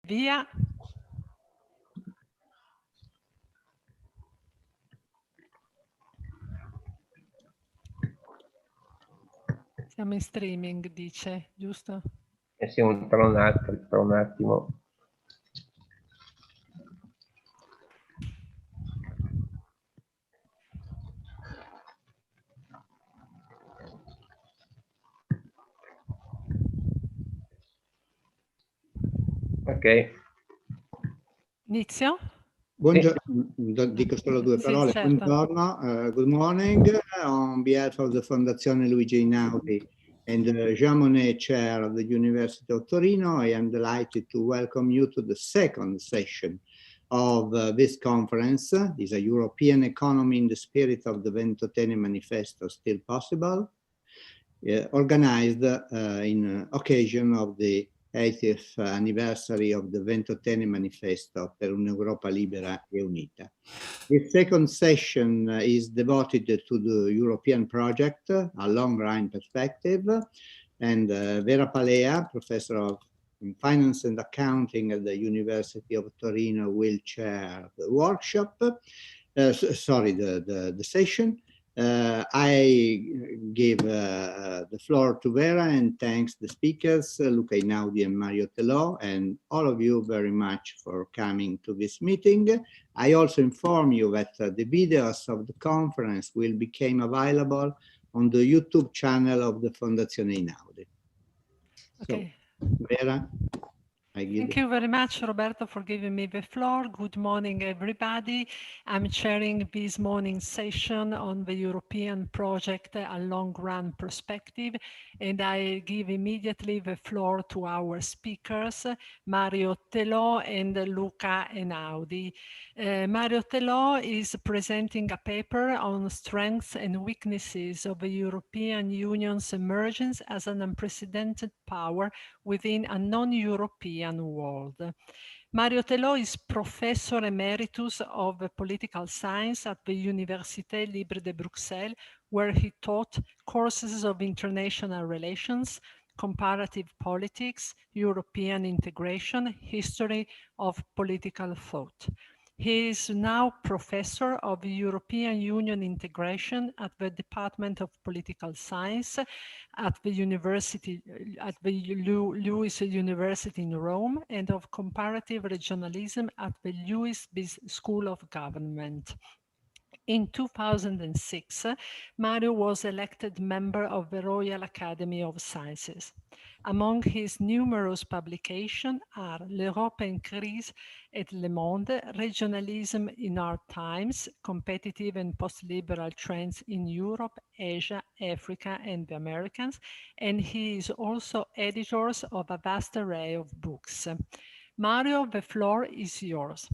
Via. Siamo in streaming, dice, giusto? Siamo tra un attimo. Ok. Inizio? Buongiorno, dico solo due parole. Sì, certo. Buongiorno, good morning. On behalf of the Fondazione Luca Einaudi and the Jean Monnet Chair of the University of Torino, I am delighted to welcome you to the second session of this conference. Is a European economy in the spirit of the Ventotene Manifesto still possible? Organized in occasion of the 80th anniversary of the Ventotene Manifesto per un'Europa libera e unita. The second session is devoted to the European project, a long-run perspective, and Vera Palea, professor of finance and accounting at the University of Torino, will chair the workshop, the session. I give the floor to Vera and thanks the speakers, Luca Einaudi and Mario Telò, and all of you very much for coming to this meeting. I also inform you that the videos of the conference will become available on the YouTube channel of the Fondazione Einaudi. Okay. So, Vera, Thank you very much, Roberto, for giving me the floor. Good morning, everybody. I'm chairing this morning's session on the European project, A Long-Run Perspective, and I give immediately the floor to our speakers, Mario Telò and Luca Einaudi. Mario Telò is presenting a paper on strengths and weaknesses of the European Union's emergence as an unprecedented power within a non-European world. Mario Telò is Professor Emeritus of Political Science at the Université Libre de Bruxelles, where he taught courses of international relations, comparative politics, European integration, history of political thought. He is now Professor of European Union Integration at the Department of Political Science at the Lewis University in Rome, and of Comparative Regionalism at the Lewis School of Government. In 2006, Mario was elected member of the Royal Academy of Sciences. Among his numerous publications are L'Europe en crise et Le Monde, Regionalism in Our Times, Competitive and Post-Liberal Trends in Europe, Asia, Africa, and the Americas, and he is also editor of a vast array of books. Mario, the floor is yours.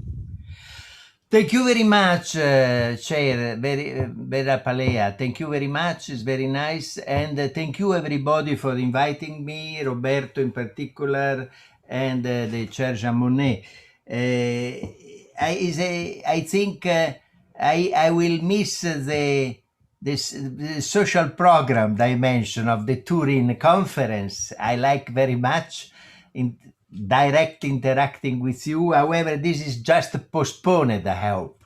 Thank you very much, Chair Vera Palea. Thank you very much. It's very nice. And thank you, everybody, for inviting me, Roberto in particular, and the Chair Jean Monnet. I think I will miss the social program dimension of the Turin conference. I like very much direct interacting with you. However, this is just postponed, I hope.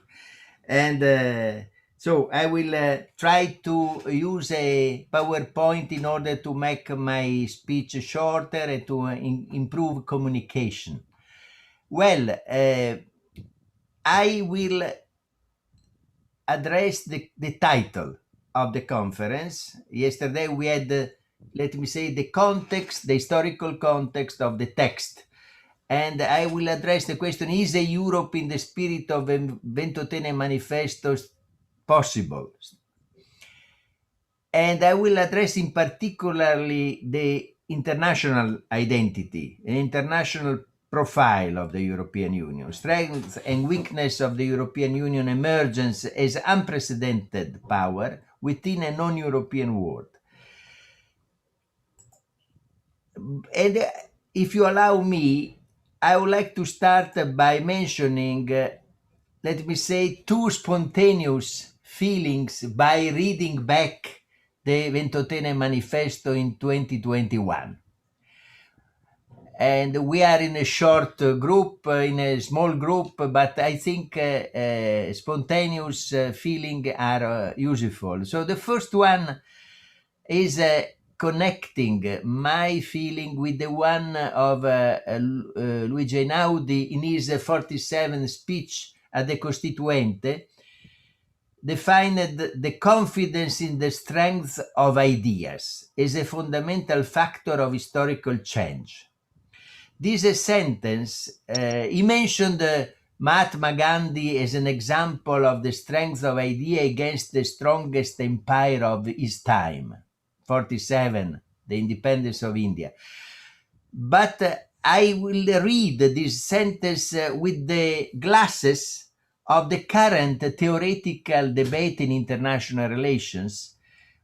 And so I will try to use a PowerPoint in order to make my speech shorter and to improve communication. Well, I will address the title of the conference. Yesterday we had let me say, the context, the historical context of the text. And I will address the question, is a Europe in the spirit of Ventotene Manifesto possible? And I will address in particularly the international identity, an international profile of the European Union, strength and weakness of the European Union emergence as unprecedented power within a non-European world. And if you allow me, I would like to start by mentioning, let me say, two spontaneous feelings by reading back the Ventotene Manifesto in 2021. and we are in a short group, in a small group, but I think spontaneous feeling are useful. So the first one is connecting my feeling with the one of Luca Einaudi in his 47 speech at the Costituente, defined the confidence in the strength of ideas as a fundamental factor of historical change. This sentence, he mentioned Mahatma Gandhi as an example of the strength of idea against the strongest empire of his time, 47, the independence of India. But I will read this sentence with the glasses of the current theoretical debate in international relations,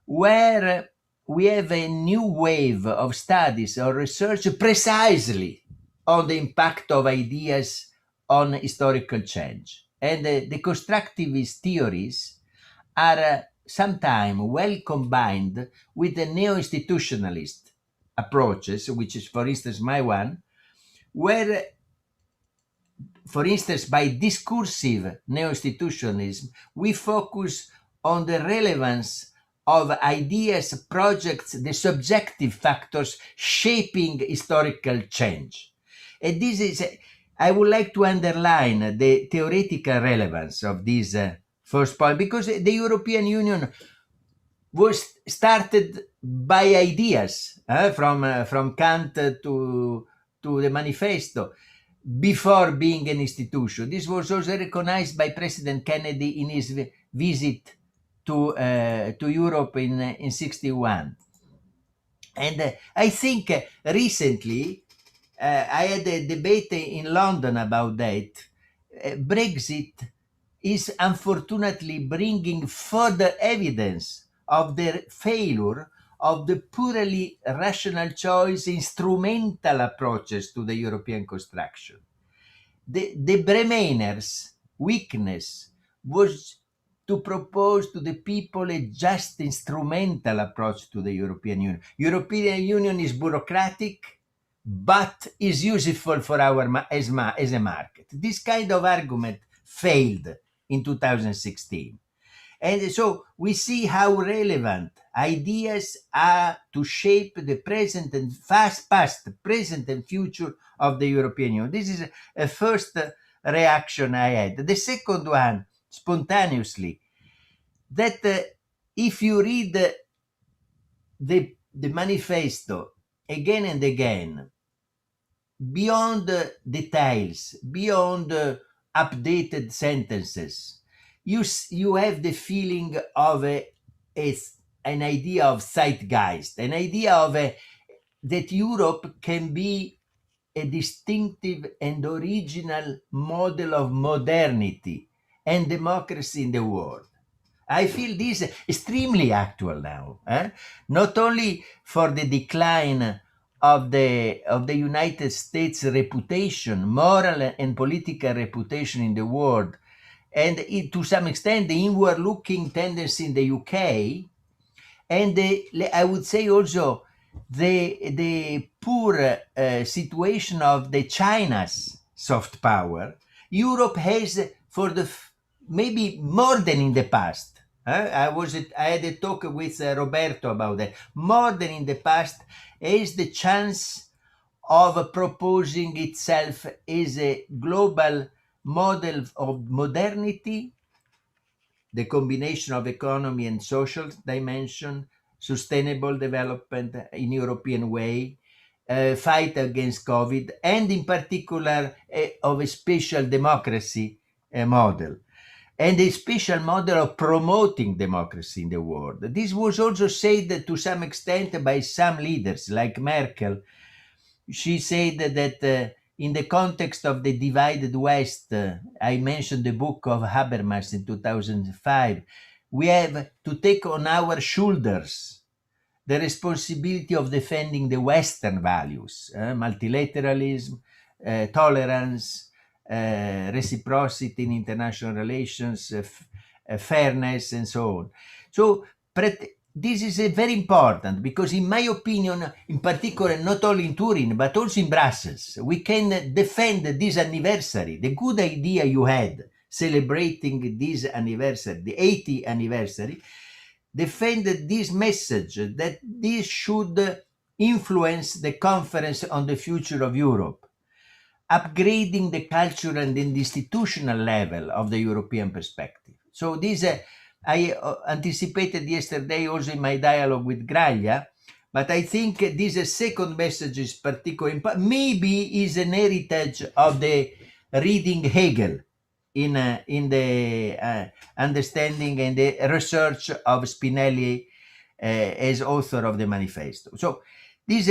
where we have a new wave of studies or research precisely on the impact of ideas on historical change. And the constructivist theories are sometimes well combined with the neo-institutionalist approaches, which is, for instance, my one, where, for instance, by discursive neo-institutionalism, we focus on the relevance of ideas, projects, the subjective factors shaping historical change. And this is, I would like to underline the theoretical relevance of this first point, because the European Union was started by ideas, from Kant to the Manifesto, before being an institution. This was also recognized by President Kennedy in his visit to Europe in 61. And I think recently I had a debate in London about that. Brexit is unfortunately bringing further evidence of the failure of the purely rational choice, instrumental approaches to the European construction. The Bremeners' weakness was to propose to the people a just instrumental approach to the European Union. European Union is bureaucratic, but is useful for as a market. This kind of argument failed in 2016. And so we see how relevant ideas are to shape the present and past, present and future of the European Union. This is a first reaction I had. The second one, spontaneously, that if you read the manifesto again and again, beyond details, beyond updated sentences, you have the feeling of an idea of zeitgeist, an idea of that Europe can be a distinctive and original model of modernity and democracy in the world. I feel this extremely actual now, not only for the decline of the United States reputation, moral and political reputation in the world, and to some extent the inward-looking tendency in the UK, and I would say also the poor situation of the China's soft power. Europe has, for the maybe more than in the past. I had a talk with Roberto about that. More than in the past, has the chance of proposing itself as a global model of modernity, the combination of economy and social dimension, sustainable development in European way, fight against COVID, and in particular of a special democracy model, and a special model of promoting democracy in the world. This was also said to some extent by some leaders, like Merkel. She said that in the context of the divided West, I mentioned the book of Habermas in 2005, we have to take on our shoulders the responsibility of defending the Western values, multilateralism, tolerance, reciprocity in international relations, fairness, and so on. So this is very important because, in my opinion, in particular, not only in Turin, but also in Brussels, we can defend this anniversary, the good idea you had celebrating this anniversary, the 80th anniversary, defend this message that this should influence the conference on the future of Europe, upgrading the cultural and the institutional level of the European perspective. So this I anticipated yesterday also in my dialogue with Graglia, but I think this second message is particularly important. Maybe is an heritage of the reading Hegel in the understanding and the research of Spinelli as author of the manifesto. So this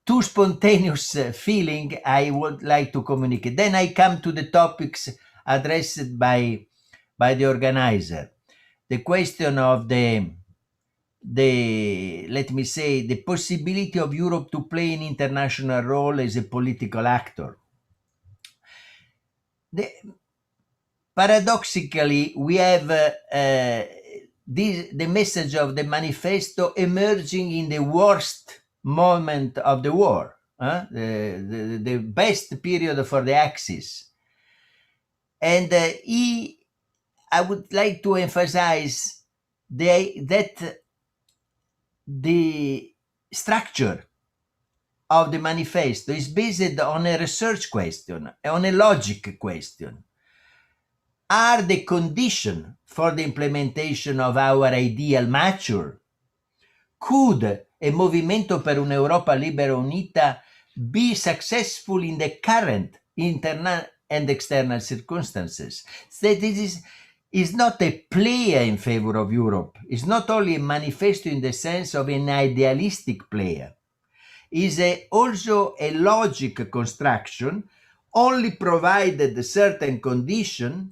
two spontaneous feeling I would like to communicate. Then I come to the topics addressed by the organizer. The question of the let me say, the possibility of Europe to play an international role as a political actor. Paradoxically, we have the message of the manifesto emerging in the worst moment of the war, the best period for the Axis. And I would like to emphasize that the structure of the manifesto is based on a research question, on a logic question. Are the conditions for the implementation of our ideal mature? Could a Movimento per un'Europa Libera Unita be successful in the current internal and external circumstances? That this is not a player in favor of Europe. It's not only a manifesto in the sense of an idealistic player. It's also a logic construction, only provided certain conditions,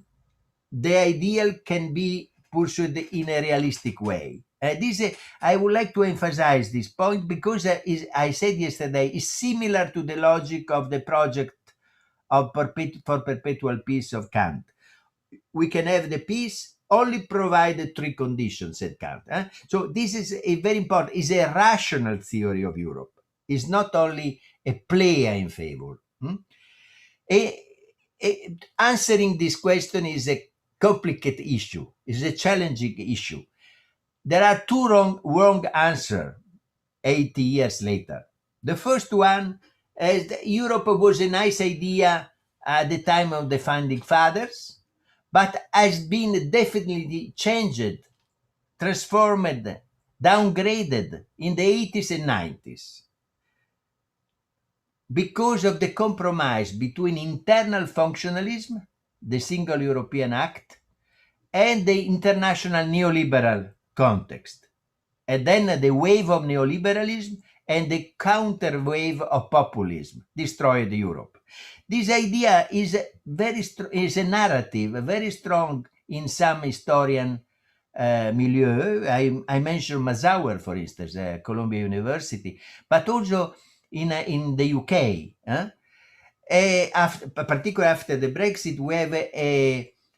the ideal can be pursued in a realistic way. I would like to emphasize this point because, I said yesterday, is similar to the logic of the project of for perpetual peace of Kant. We can have the peace only provided three conditions, said Kant. So this is a very important, is a rational theory of Europe. It's not only a player in favor. Answering this question is a complicated issue, is a challenging issue. There are two wrong answers 80 years later. The first one is that Europe was a nice idea at the time of the founding fathers, but has been definitely changed, transformed, downgraded in the 80s and 90s because of the compromise between internal functionalism, the Single European Act, and the international neoliberal context. And then the wave of neoliberalism and the counter wave of populism destroyed Europe. This idea is is a narrative very strong in some historian milieu. I mentioned Mazauer, for instance, Columbia University, but also in the UK. Particularly after the Brexit, we have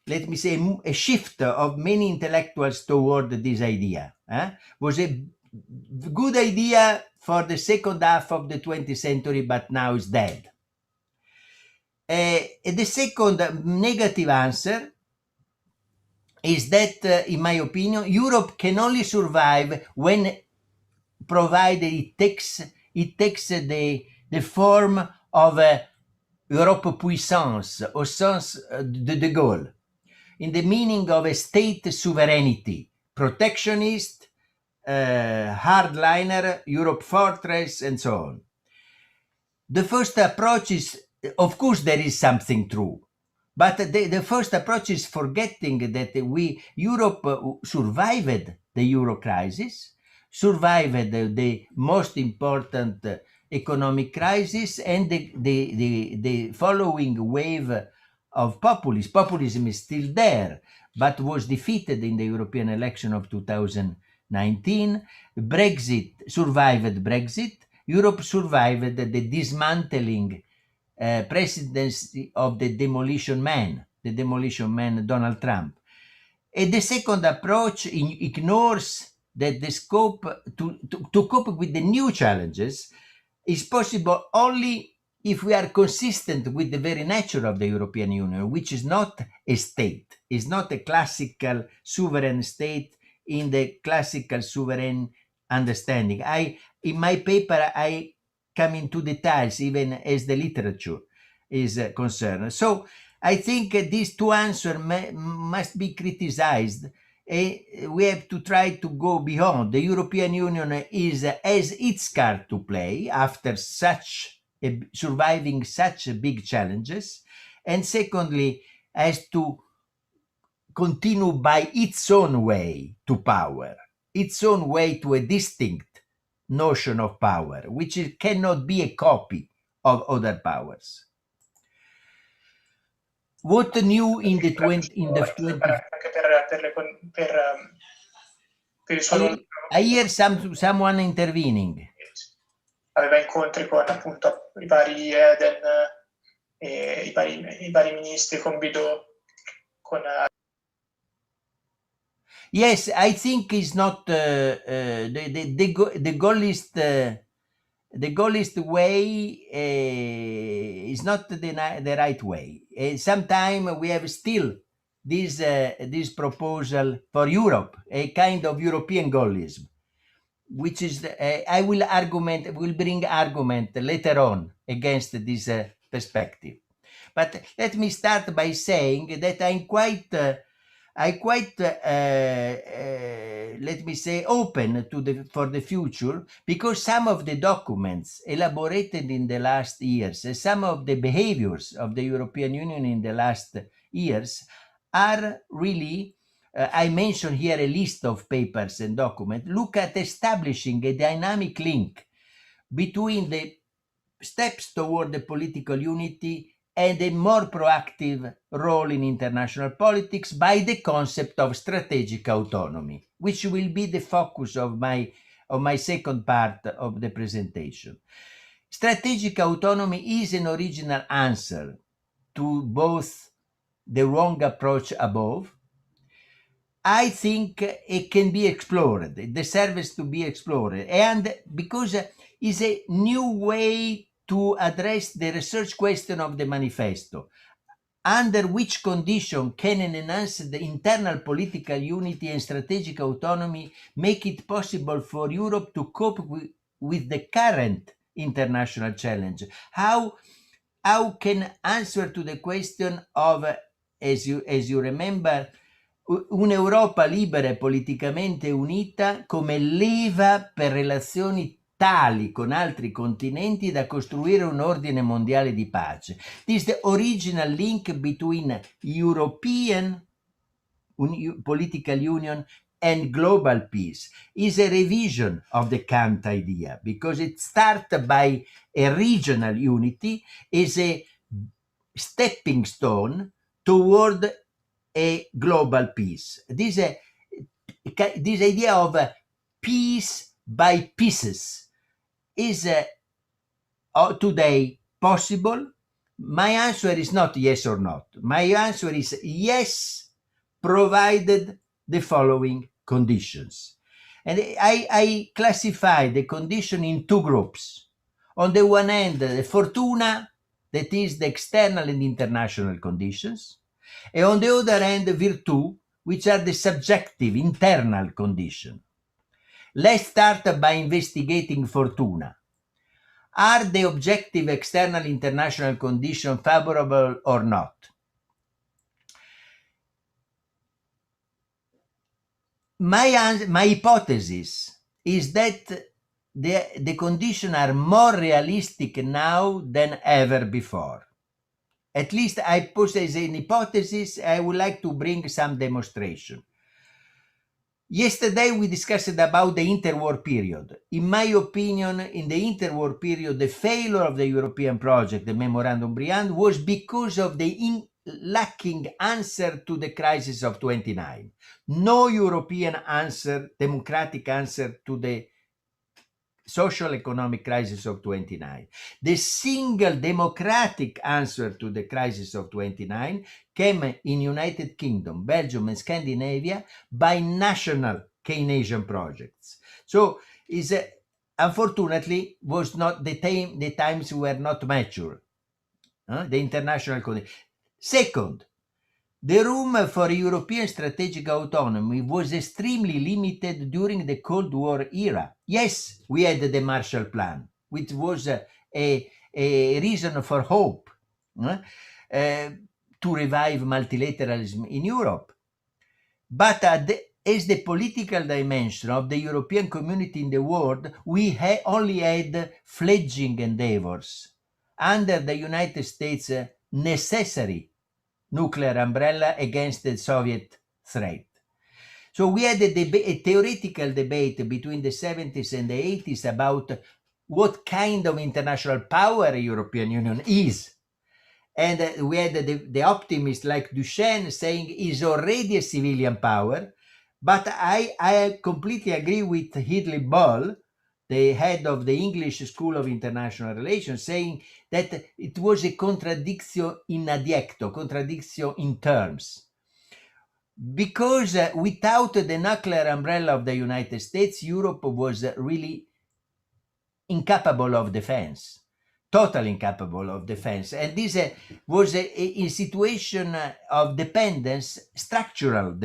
let me say, a shift of many intellectuals toward this idea. Was a good idea for the second half of the 20th century, but now it's dead. The second negative answer is that, in my opinion, Europe can only survive when provided it takes the form of Europe puissance, au sens de Gaulle, in the meaning of a state sovereignty, protectionist, hardliner, Europe fortress, and so on. The first approach is, of course, there is something true, but the first approach is forgetting that Europe survived the Euro crisis, survived the most important economic crisis, and the following wave of populism. Populism is still there, but was defeated in the European election of 2019. Brexit survived Brexit. Europe survived the dismantling presidency of the demolition man Donald Trump. And the second approach ignores that the scope to cope with the new challenges is possible only if we are consistent with the very nature of the European Union, which is not a state, is not a classical sovereign state in the classical sovereign understanding. In my paper, I come into details even as the literature is concerned. So I think these two answers must be criticized. We have to try to go beyond. The European Union has its card to play after surviving such big challenges, and secondly, has to continue by its own way to power, its own way to a distinct notion of power, which cannot be a copy of other powers. What new in the 20 per il suo I hear someone intervening. Aveva incontri con appunto i vari Eden, i vari ministri, con Bidot, con Yes, I think it's not the Gaullist way is not the right way. Sometimes we have still this proposal for Europe, a kind of European Gaullism, which is I will bring argument later on against this perspective. But let me start by saying that I'm quite let me say open for the future, because some of the documents elaborated in the last years, some of the behaviors of the European Union in the last years are really I mention here a list of papers and documents, look at establishing a dynamic link between the steps toward the political unity and a more proactive role in international politics by the concept of strategic autonomy, which will be the focus of my second part of the presentation. Strategic autonomy is an original answer to both the wrong approach above. I think it can be explored, it deserves to be explored, and because it's a new way to address the research question of the manifesto. Under which condition can an enhanced internal political unity and strategic autonomy make it possible for Europe to cope with the current international challenge? How can answer to the question of, as you remember, un'Europa libera e politicamente unita come leva per relazioni tali con altri continenti da costruire un ordine mondiale di pace. This is the original link between European political union and global peace. Is a revision of the Kant idea, because it starts by a regional unity, is a stepping stone toward a global peace. This idea of peace by pieces is today possible? My answer is not yes or not. My answer is yes, provided the following conditions. And I classify the condition in two groups. On the one hand, the fortuna, that is the external and international conditions. And on the other hand, the virtù, which are the subjective, internal condition. Let's start by investigating fortuna. Are the objective external international conditions favorable or not? My hypothesis is that the conditions are more realistic now than ever before. At least I pose as an hypothesis. I would like to bring some demonstration. Yesterday we discussed about the interwar period. In my opinion, in the interwar period, the failure of the European project, the Memorandum Briand, was because of the lacking answer to the crisis of 29. No European answer, democratic answer to the social economic crisis of 29. The single democratic answer to the crisis of 29 came in United Kingdom, Belgium and Scandinavia by national Keynesian projects. So unfortunately was not the times were not mature. The international condition. Second, the room for European strategic autonomy was extremely limited during the Cold War era. Yes, we had the Marshall Plan, which was a reason for hope to revive multilateralism in Europe. But as the political dimension of the European community in the world, we only had fledgling endeavors under the United States' necessary nuclear umbrella against the Soviet threat. So we had a theoretical debate between the 70s and the 80s about what kind of international power a European Union is. And we had the optimists like Duchenne saying is already a civilian power. But I completely agree with Hidley Ball, the head of the English School of International Relations, saying that it was a contradictio in adjecto, contradictio in terms. Because without the nuclear umbrella of the United States, Europe was really incapable of defense, totally incapable of defense. And this was a situation of dependence, structural,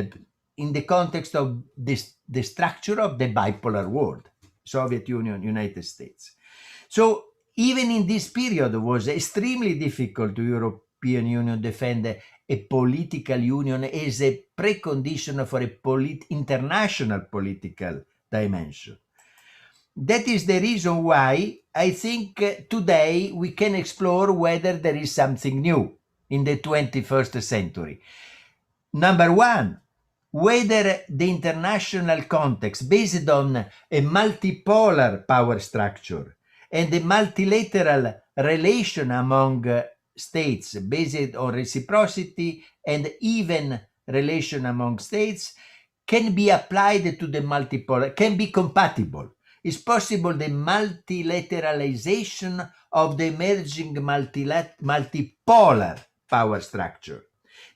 in the context of the structure of the bipolar world, Soviet Union, United States. So even in this period, it was extremely difficult to European Union defend a political union as a precondition for a international political dimension. That is the reason why I think today we can explore whether there is something new in the 21st century. Number one, whether the international context based on a multipolar power structure and the multilateral relation among states based on reciprocity and even relation among states can be applied to the multipolar, can be compatible. It's possible the multilateralization of the emerging multipolar power structure.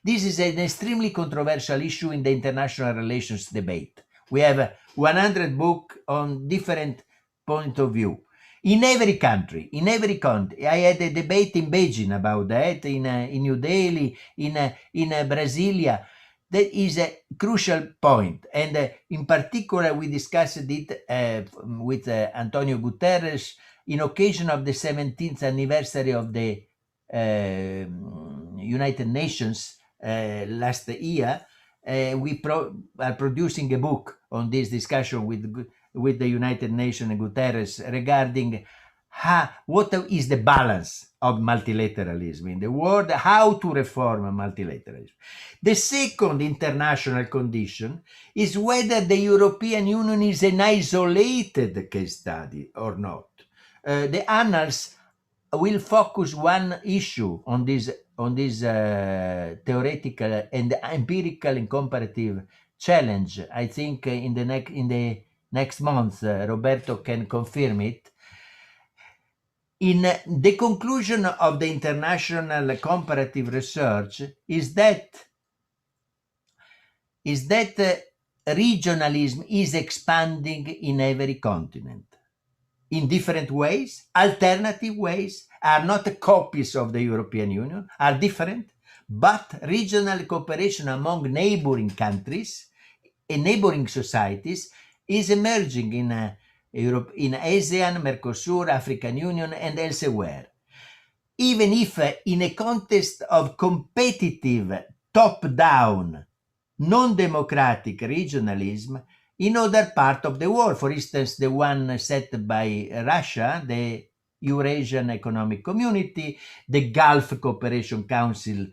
This is an extremely controversial issue in the international relations debate. We have 100 books on different points of view. In every country, I had a debate in Beijing about that, in New Delhi, in Brasilia. That is a crucial point. And in particular, we discussed it with Antonio Guterres in occasion of the 17th anniversary of the United Nations last year. We are producing a book on this discussion with the United Nations and Guterres regarding what is the balance of multilateralism in the world, how to reform multilateralism. The second international condition is whether the European Union is an isolated case study or not. The annals will focus one issue on this theoretical and empirical and comparative challenge. I think in the next month, Roberto can confirm it. In the conclusion of the international comparative research is that regionalism is expanding in every continent in different ways, alternative ways, are not copies of the European Union, are different, but regional cooperation among neighboring countries and neighboring societies is emerging in Europe, in ASEAN, Mercosur, African Union, and elsewhere. Even if in a context of competitive, top-down, non-democratic regionalism in other parts of the world, for instance, the one set by Russia, the Eurasian Economic Community, the Gulf Cooperation Council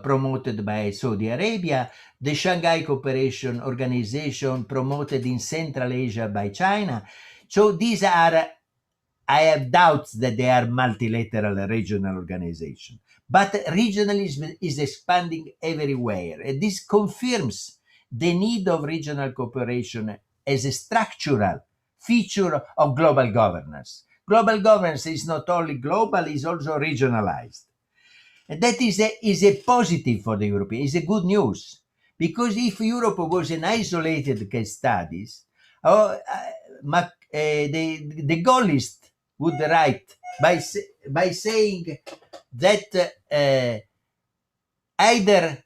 promoted by Saudi Arabia, the Shanghai Cooperation Organization promoted in Central Asia by China. So these are, I have doubts that they are multilateral regional organizations. But regionalism is expanding everywhere. And this confirms the need of regional cooperation as a structural feature of global governance. Global governance is not only global, it's also regionalized. And that is a positive for the European, is a good news. Because if Europe was an isolated case studies, the Gaullist would write by saying that either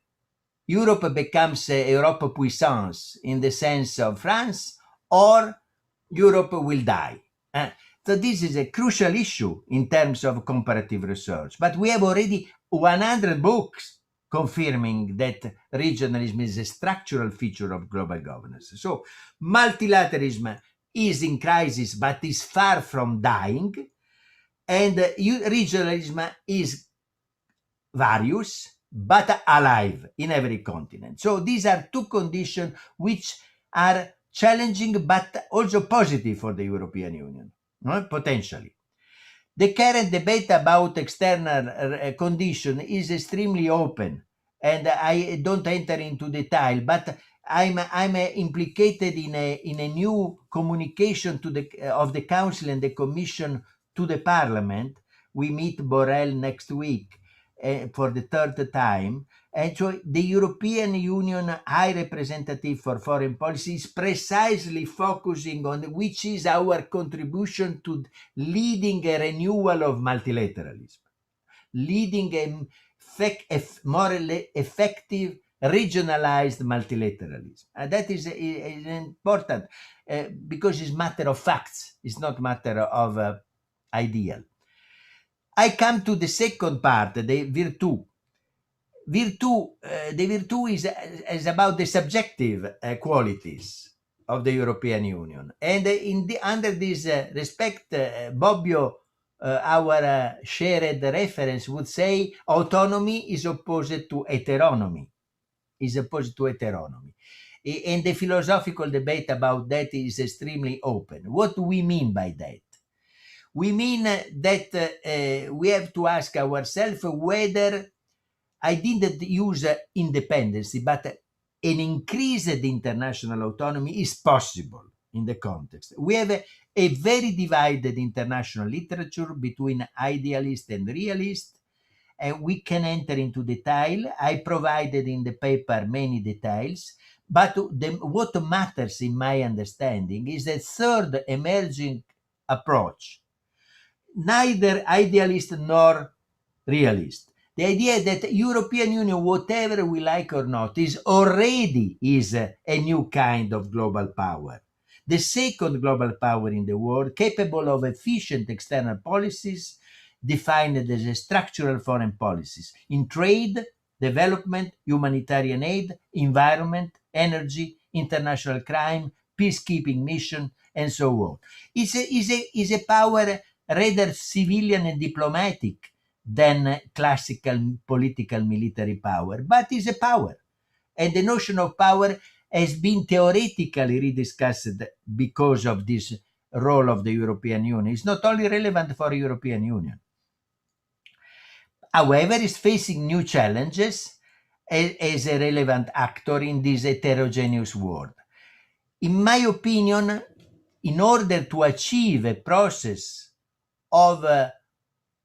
Europe becomes a Europe puissance in the sense of France, or Europe will die. So this is a crucial issue in terms of comparative research. But we have already 100 books confirming that regionalism is a structural feature of global governance. So multilateralism is in crisis, but is far from dying. And regionalism is various, but alive in every continent. So these are two conditions which are challenging, but also positive for the European Union, potentially. The current debate about external condition is extremely open, and I don't enter into detail, but I'm implicated in a new communication of the Council and the Commission to the Parliament. We meet Borrell next week for the third time. And so the European Union High Representative for Foreign Policy is precisely focusing on which is our contribution to leading a renewal of multilateralism, leading a more effective regionalized multilateralism. And that is important because it's matter of facts, it's not matter of ideal. I come to the second part, the virtue. The virtue is about the subjective qualities of the European Union. And under this respect, Bobbio, our shared reference, would say autonomy is opposed to heteronomy. And the philosophical debate about that is extremely open. What do we mean by that? We mean that we have to ask ourselves whether I didn't use independence, but an increased international autonomy is possible in the context. We have a very divided international literature between idealist and realist, and we can enter into detail. I provided in the paper many details, but what matters in my understanding is the third emerging approach, neither idealist nor realist. The idea that European Union, whatever we like or not, is a new kind of global power. The second global power in the world, capable of efficient external policies, defined as structural foreign policies in trade, development, humanitarian aid, environment, energy, international crime, peacekeeping mission, and so on. Is a power rather civilian and diplomatic than classical political military power, but is a power. And the notion of power has been theoretically rediscussed because of this role of the European Union. It's not only relevant for the European Union. However, it's facing new challenges as a relevant actor in this heterogeneous world. In my opinion, in order to achieve a process of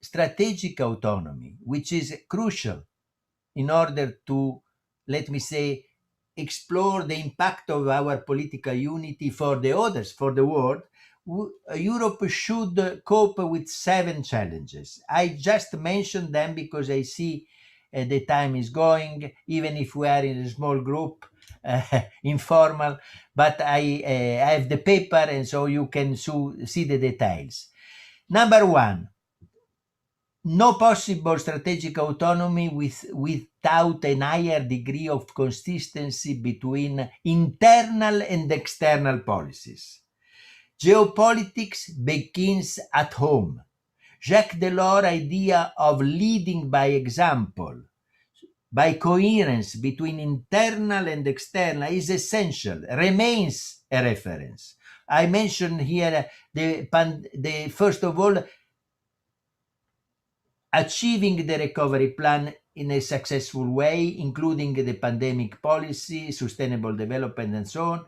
strategic autonomy, which is crucial in order to, let me say, explore the impact of our political unity for the others, for the world, Europe should cope with 7 challenges. I just mentioned them because I see the time is going, even if we are in a small group, informal, but I have the paper, and so you can see the details. Number 1, no possible strategic autonomy without a higher degree of consistency between internal and external policies. Geopolitics begins at home. Jacques Delors' idea of leading by example, by coherence between internal and external, is essential, remains a reference. I mentioned here the first of all, achieving the recovery plan in a successful way, including the pandemic policy, sustainable development, and so on.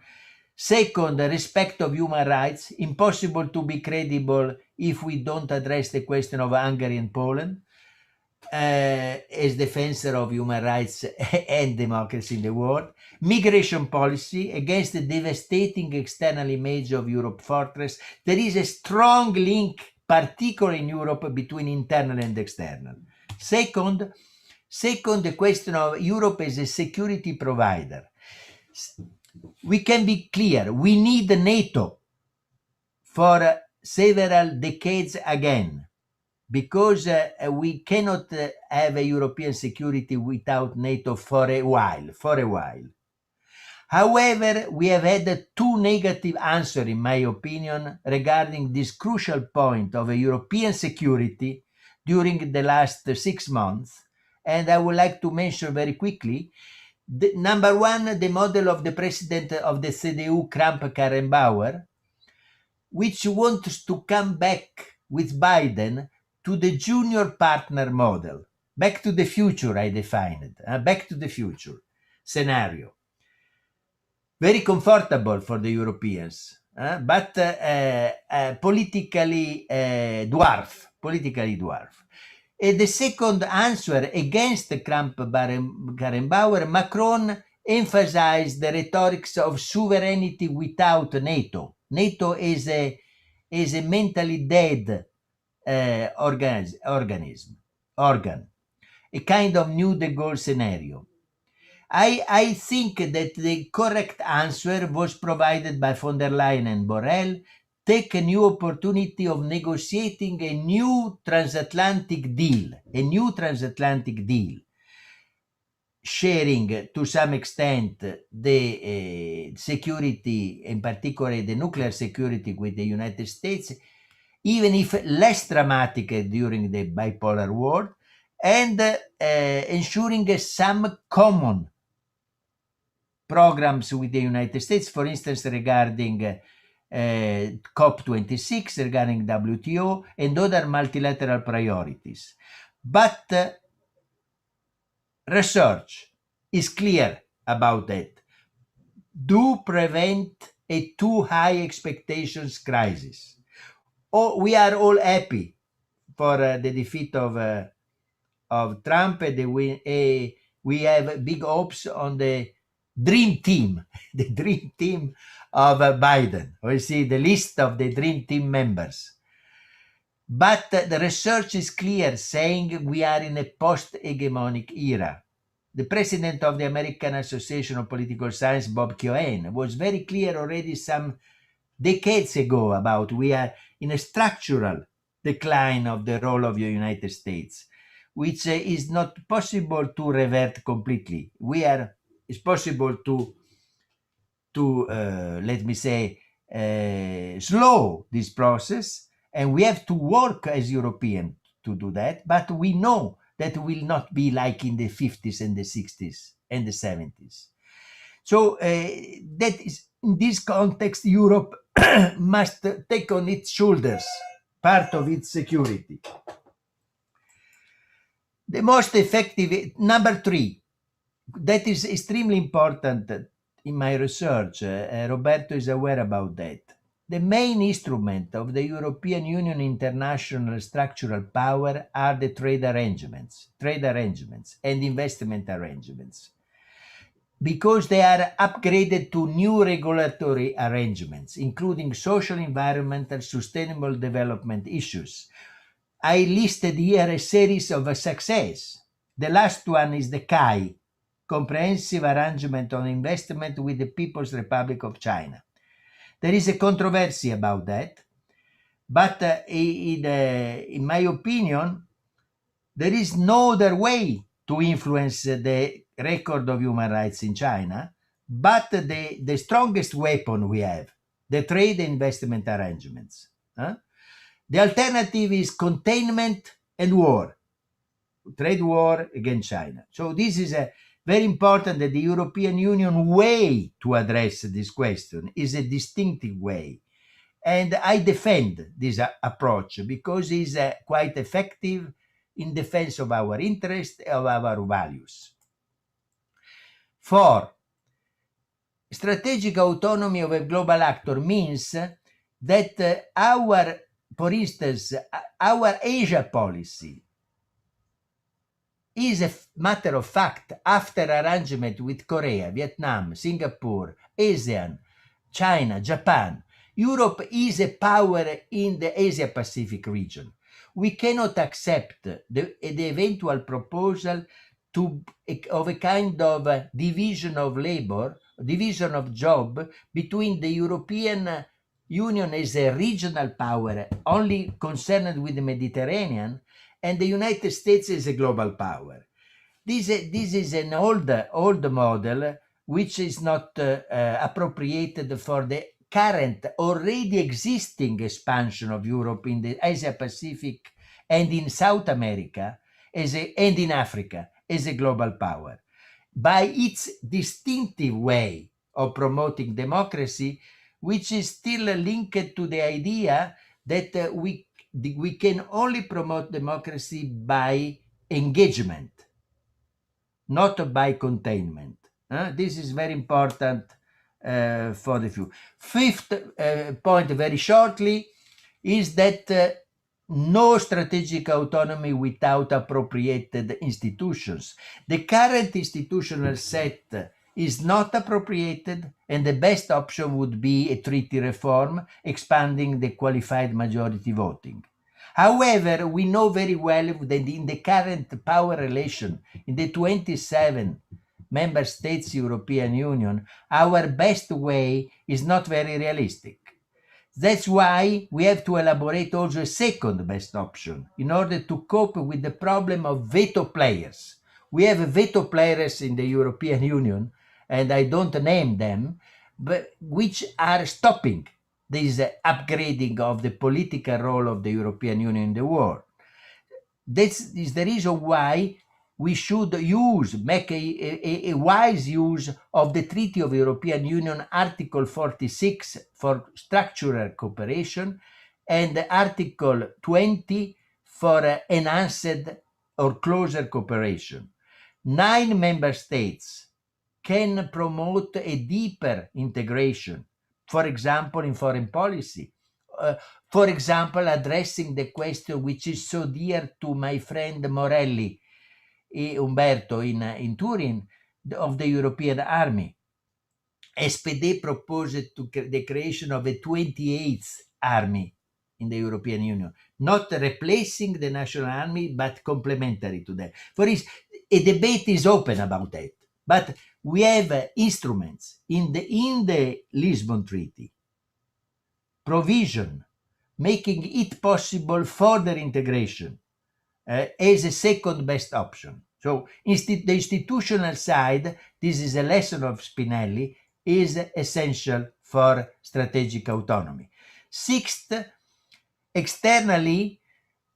Second, the respect of human rights. Impossible to be credible if we don't address the question of Hungary and Poland. as defender of human rights and democracy in the world, migration policy against the devastating external image of Europe fortress. There is a strong link, particularly in Europe, between internal and external. Second, the question of Europe as a security provider. We can be clear, we need NATO for several decades again, because we cannot have a European security without NATO for a while. However, we have had two negative answers, in my opinion, regarding this crucial point of a European security during the last 6 months, and I would like to mention very quickly. Number one, the model of the president of the CDU, Kramp-Karrenbauer, which wants to come back with Biden to the junior partner model. Back to the future, I define it. Back to the future scenario. Very comfortable for the Europeans, but politically dwarf. The second answer against Kramp-Karrenbauer, Macron emphasized the rhetorics of sovereignty without NATO. NATO is a mentally dead organ, a kind of new De Gaulle scenario. I think that the correct answer was provided by von der Leyen and Borrell. Take a new opportunity of negotiating a new transatlantic deal, sharing to some extent the security, in particular the nuclear security with the United States, even if less dramatic during the bipolar world, and ensuring some common programs with the United States, for instance, regarding COP26, regarding WTO, and other multilateral priorities. But research is clear about that. Do prevent a too high expectations crisis. We are all happy for the defeat of Trump, and we have big hopes on the dream team, of Biden. We see the list of the dream team members. But the research is clear, saying we are in a post-hegemonic era. The president of the American Association of Political Science, Bob Keohane, was very clear already some decades ago about we are in a structural decline of the role of the United States, which is not possible to revert completely. It's possible to let me say, slow this process, and we have to work as Europeans to do that, but we know that will not be like in the 50s and the 60s and the 70s. So that is, in this context, Europe must take on its shoulders part of its security. The most effective, number 3, that is extremely important in my research. Roberto is aware about that. The main instrument of the European Union international structural power are the trade arrangements and investment arrangements, because they are upgraded to new regulatory arrangements, including social, environmental, sustainable development issues. I listed here a series of success. The last one is the CAI, Comprehensive Arrangement on Investment with the People's Republic of China. There is a controversy about that, but in my opinion, there is no other way to influence the record of human rights in China, but the strongest weapon we have, the trade and investment arrangements. The alternative is containment and war, trade war against China. So this is very important, that the European Union way to address this question is a distinctive way. And I defend this approach because it's quite effective in defense of our interests, of our values. 4, strategic autonomy of a global actor means that for instance, our Asia policy is a matter of fact, after arrangement with Korea, Vietnam, Singapore, ASEAN, China, Japan, Europe is a power in the Asia-Pacific region. We cannot accept the eventual proposal of a kind of division of labor, division of job between the European Union as a regional power only concerned with the Mediterranean and the United States as a global power. This is an old model which is not appropriated for the current already existing expansion of Europe in the Asia Pacific and in South America and in Africa as a global power. By its distinctive way of promoting democracy, which is still linked to the idea that we can only promote democracy by engagement, not by containment. This is very important for the future. Fifth point, very shortly, is that no strategic autonomy without appropriated institutions. The current institutional set is not appropriated, and the best option would be a treaty reform expanding the qualified majority voting. However, we know very well that in the current power relation in the 27 member states European Union, our best way is not very realistic. That's why we have to elaborate also a second best option in order to cope with the problem of veto players. We have veto players in the European Union, and I don't name them, but which are stopping this upgrading of the political role of the European Union in the world. This is the reason why we should make a wise use of the Treaty of European Union Article 46 for structural cooperation and Article 20 for enhanced or closer cooperation. 9 member states can promote a deeper integration, for example, in foreign policy. For example, addressing the question which is so dear to my friend Morelli, Umberto in Turin, of the European Army. SPD proposed the creation of a 28th army in the European Union, not replacing the national army, but complementary to that. For instance, a debate is open about that, but we have instruments in the Lisbon Treaty, provision, making it possible further integration as a second best option. So the institutional side, this is a lesson of Spinelli, is essential for strategic autonomy. Sixth, externally,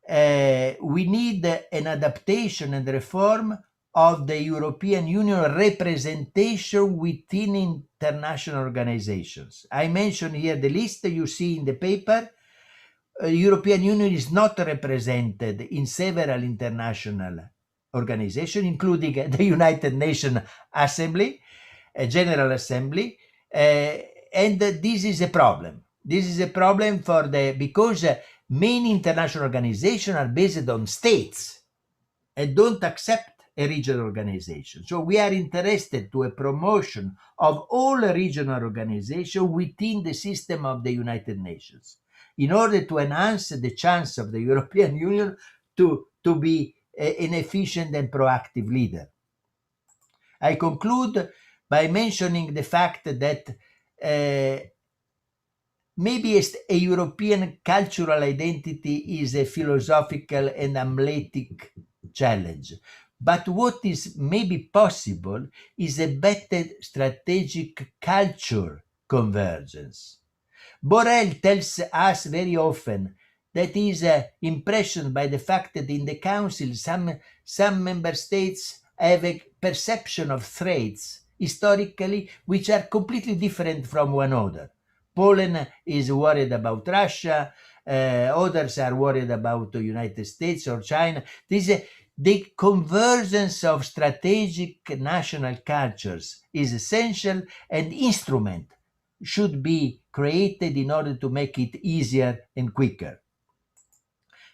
we need an adaptation and reform of the European Union representation within international organizations. I mentioned here the list you see in the paper. European Union is not represented in several international organizations, including the United Nations Assembly, General Assembly, and this is a problem. This is a problem because many international organizations are based on states and don't accept a regional organization. So we are interested to a promotion of all regional organizations within the system of the United Nations, in order to enhance the chance of the European Union to be an efficient and proactive leader. I conclude by mentioning the fact that maybe a European cultural identity is a philosophical and athletic challenge. But what is maybe possible is a better strategic culture convergence. Borrell tells us very often that he is impressioned by the fact that in the Council some member states have a perception of threats historically which are completely different from one another. Poland is worried about Russia, others are worried about the United States or China. The convergence of strategic national cultures is essential, and instrument should be created in order to make it easier and quicker.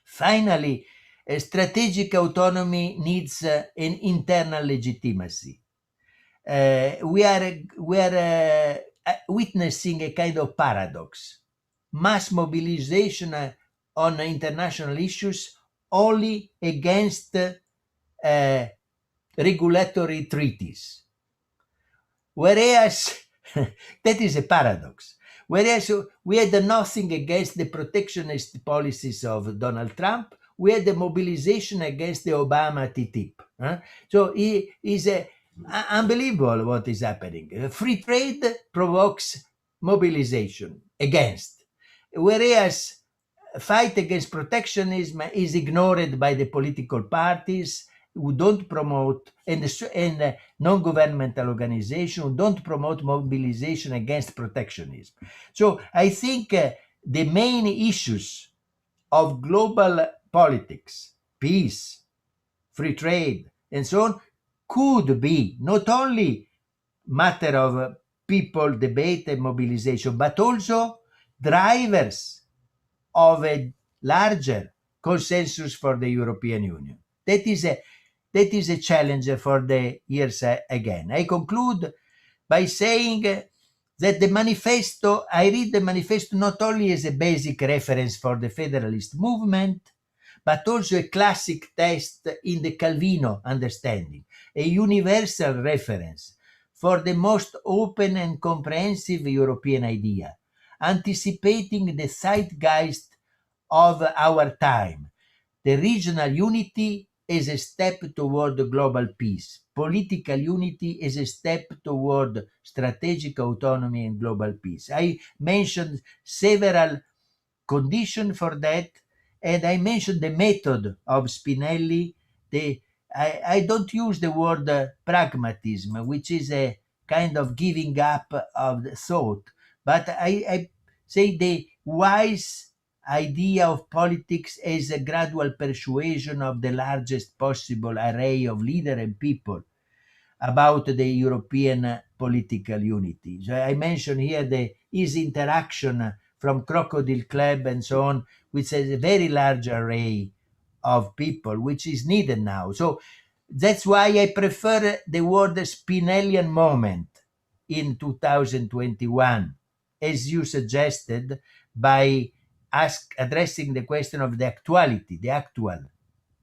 Finally, A strategic autonomy needs an internal legitimacy. We are witnessing a kind of paradox. Mass mobilization on international issues only against regulatory treaties. Whereas, that is a paradox. Whereas we had nothing against the protectionist policies of Donald Trump, we had the mobilization against the Obama TTIP. So it is unbelievable what is happening. Free trade provokes mobilization against, whereas fight against protectionism is ignored by the political parties who don't promote, and non-governmental organizations who don't promote mobilization against protectionism. So I think the main issues of global politics, peace, free trade, and so on, could be not only matter of people debate and mobilization, but also drivers of a larger consensus for the European Union. That is a challenge for the years again. I conclude by saying that the manifesto, I read the manifesto not only as a basic reference for the federalist movement, but also a classic text in the Calvino understanding, a universal reference for the most open and comprehensive European idea, anticipating the zeitgeist of our time. The regional unity is a step toward global peace. Political unity is a step toward strategic autonomy and global peace. I mentioned several conditions for that, and I mentioned the method of Spinelli. I don't use the word pragmatism, which is a kind of giving up of the thought, but I say the wise idea of politics as a gradual persuasion of the largest possible array of leaders and people about the European political unity. So I mentioned here his interaction from Crocodile Club and so on, which has a very large array of people, which is needed now. So that's why I prefer the word Spinellian moment in 2021, as you suggested, by addressing the question of the actuality, the actual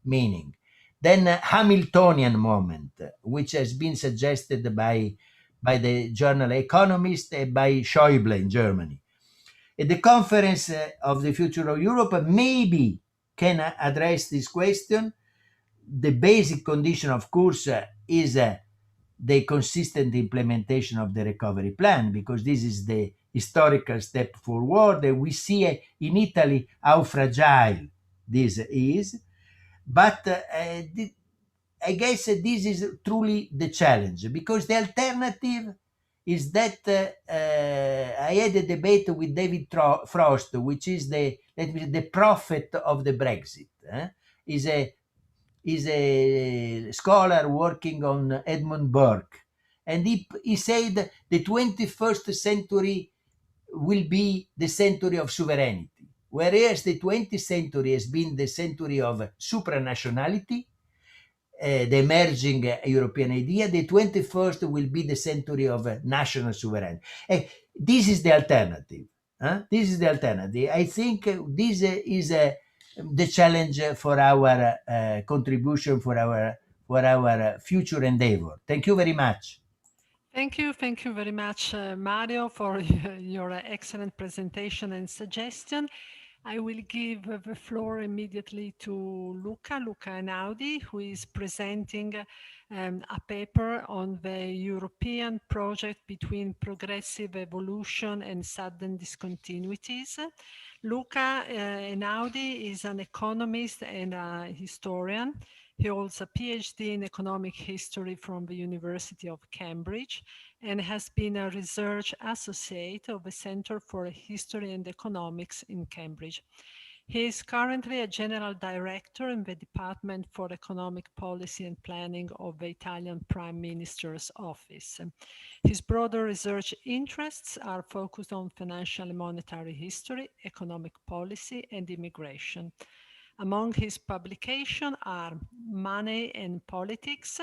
meaning. Then Hamiltonian moment, which has been suggested by the journal Economist and by Schäuble in Germany. At the conference of the future of Europe maybe can address this question. The basic condition, of course, is the consistent implementation of the recovery plan, because this is the historical step forward. And we see in Italy how fragile this is. But I guess this is truly the challenge, because the alternative is that I had a debate with David Frost, which is the prophet of the Brexit. Is a scholar working on Edmund Burke, and he said the 21st century will be the century of sovereignty, whereas the 20th century has been the century of supranationality, the emerging European idea. The 21st will be the century of national sovereignty. This is the alternative. This is the alternative. I think this is the challenge for our contribution, for our future endeavor. Thank you very much. Thank you very much, Mario, for your excellent presentation and suggestion. I will give the floor immediately to Luca Einaudi, who is presenting a paper on the European project between progressive evolution and sudden discontinuities. Luca Einaudi is an economist and a historian. He holds a PhD in economic history from the University of Cambridge and has been a research associate of the Center for History and Economics in Cambridge. He is currently a general director in the Department for Economic Policy and Planning of the Italian Prime Minister's Office. His broader research interests are focused on financial and monetary history, economic policy, and immigration. Among his publications are Money and Politics,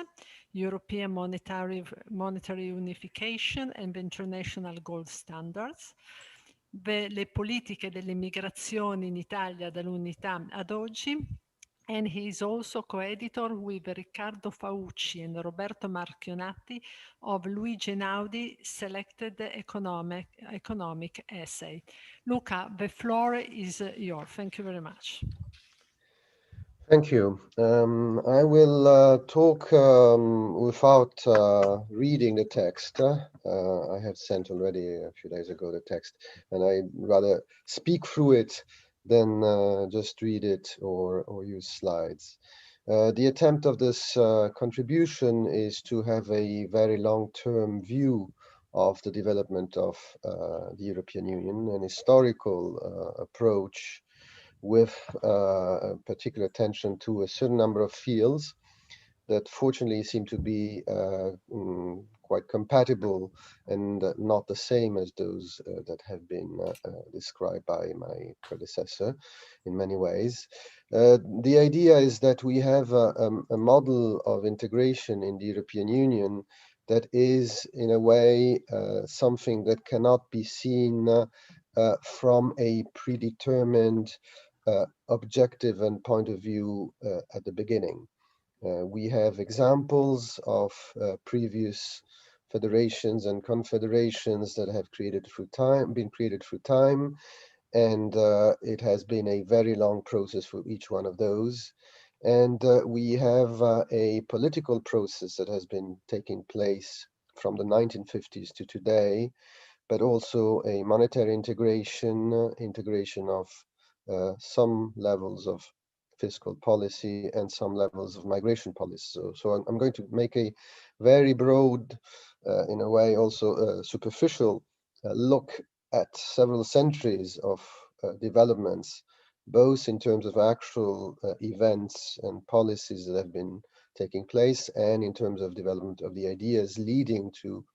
European Monetary Unification and the International Gold Standards, le politiche delle migrazioni in Italia dall'unità ad oggi, and he is also co-editor with Riccardo Fauci and Roberto Marchionatti of Luigi Einaudi Selected Economic Essay. Luca, the floor is yours. Thank you very much. Thank you. I will talk without reading the text. I had sent already a few days ago the text, and I'd rather speak through it than just read it or use slides. The attempt of this contribution is to have a very long-term view of the development of the European Union, an historical approach with particular attention to a certain number of fields that fortunately seem to be quite compatible and not the same as those that have been described by my predecessor in many ways. The idea is that we have a model of integration in the European Union that is, in a way, something that cannot be seen from a predetermined objective and point of view at the beginning. We have examples of previous federations and confederations that have been created through time, and it has been a very long process for each one of those. And we have a political process that has been taking place from the 1950s to today, but also a monetary integration of some levels of fiscal policy and some levels of migration policy. So I'm going to make a very broad, in a way also superficial look at several centuries of developments, both in terms of actual events and policies that have been taking place, and in terms of development of the ideas leading to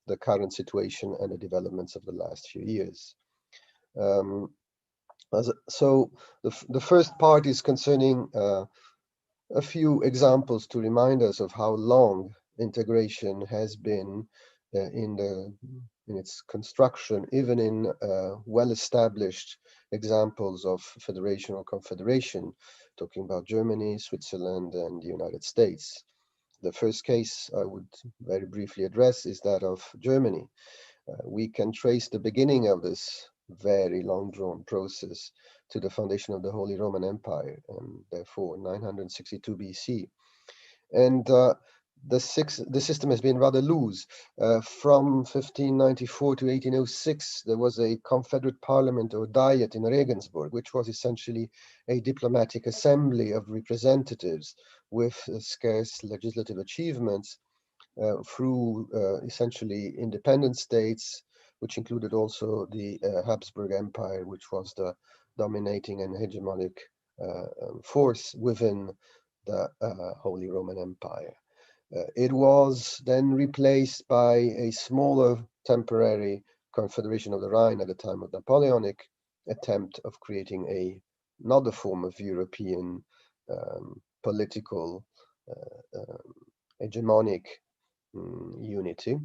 the current situation and the developments of the last few years. So the first part is concerning a few examples to remind us of how long integration has been in its construction, even in well-established examples of federation or confederation, talking about Germany, Switzerland, and the United States. The first case I would very briefly address is that of Germany. We can trace the beginning of this very long-drawn process to the foundation of the Holy Roman Empire, and therefore 962 BC. And the system has been rather loose. From 1594 to 1806, there was a confederate parliament or diet in Regensburg, which was essentially a diplomatic assembly of representatives with scarce legislative achievements through essentially independent states, which included also the Habsburg Empire, which was the dominating and hegemonic force within the Holy Roman Empire. It was then replaced by a smaller temporary Confederation of the Rhine at the time of Napoleonic attempt of creating another form of European political hegemonic unity.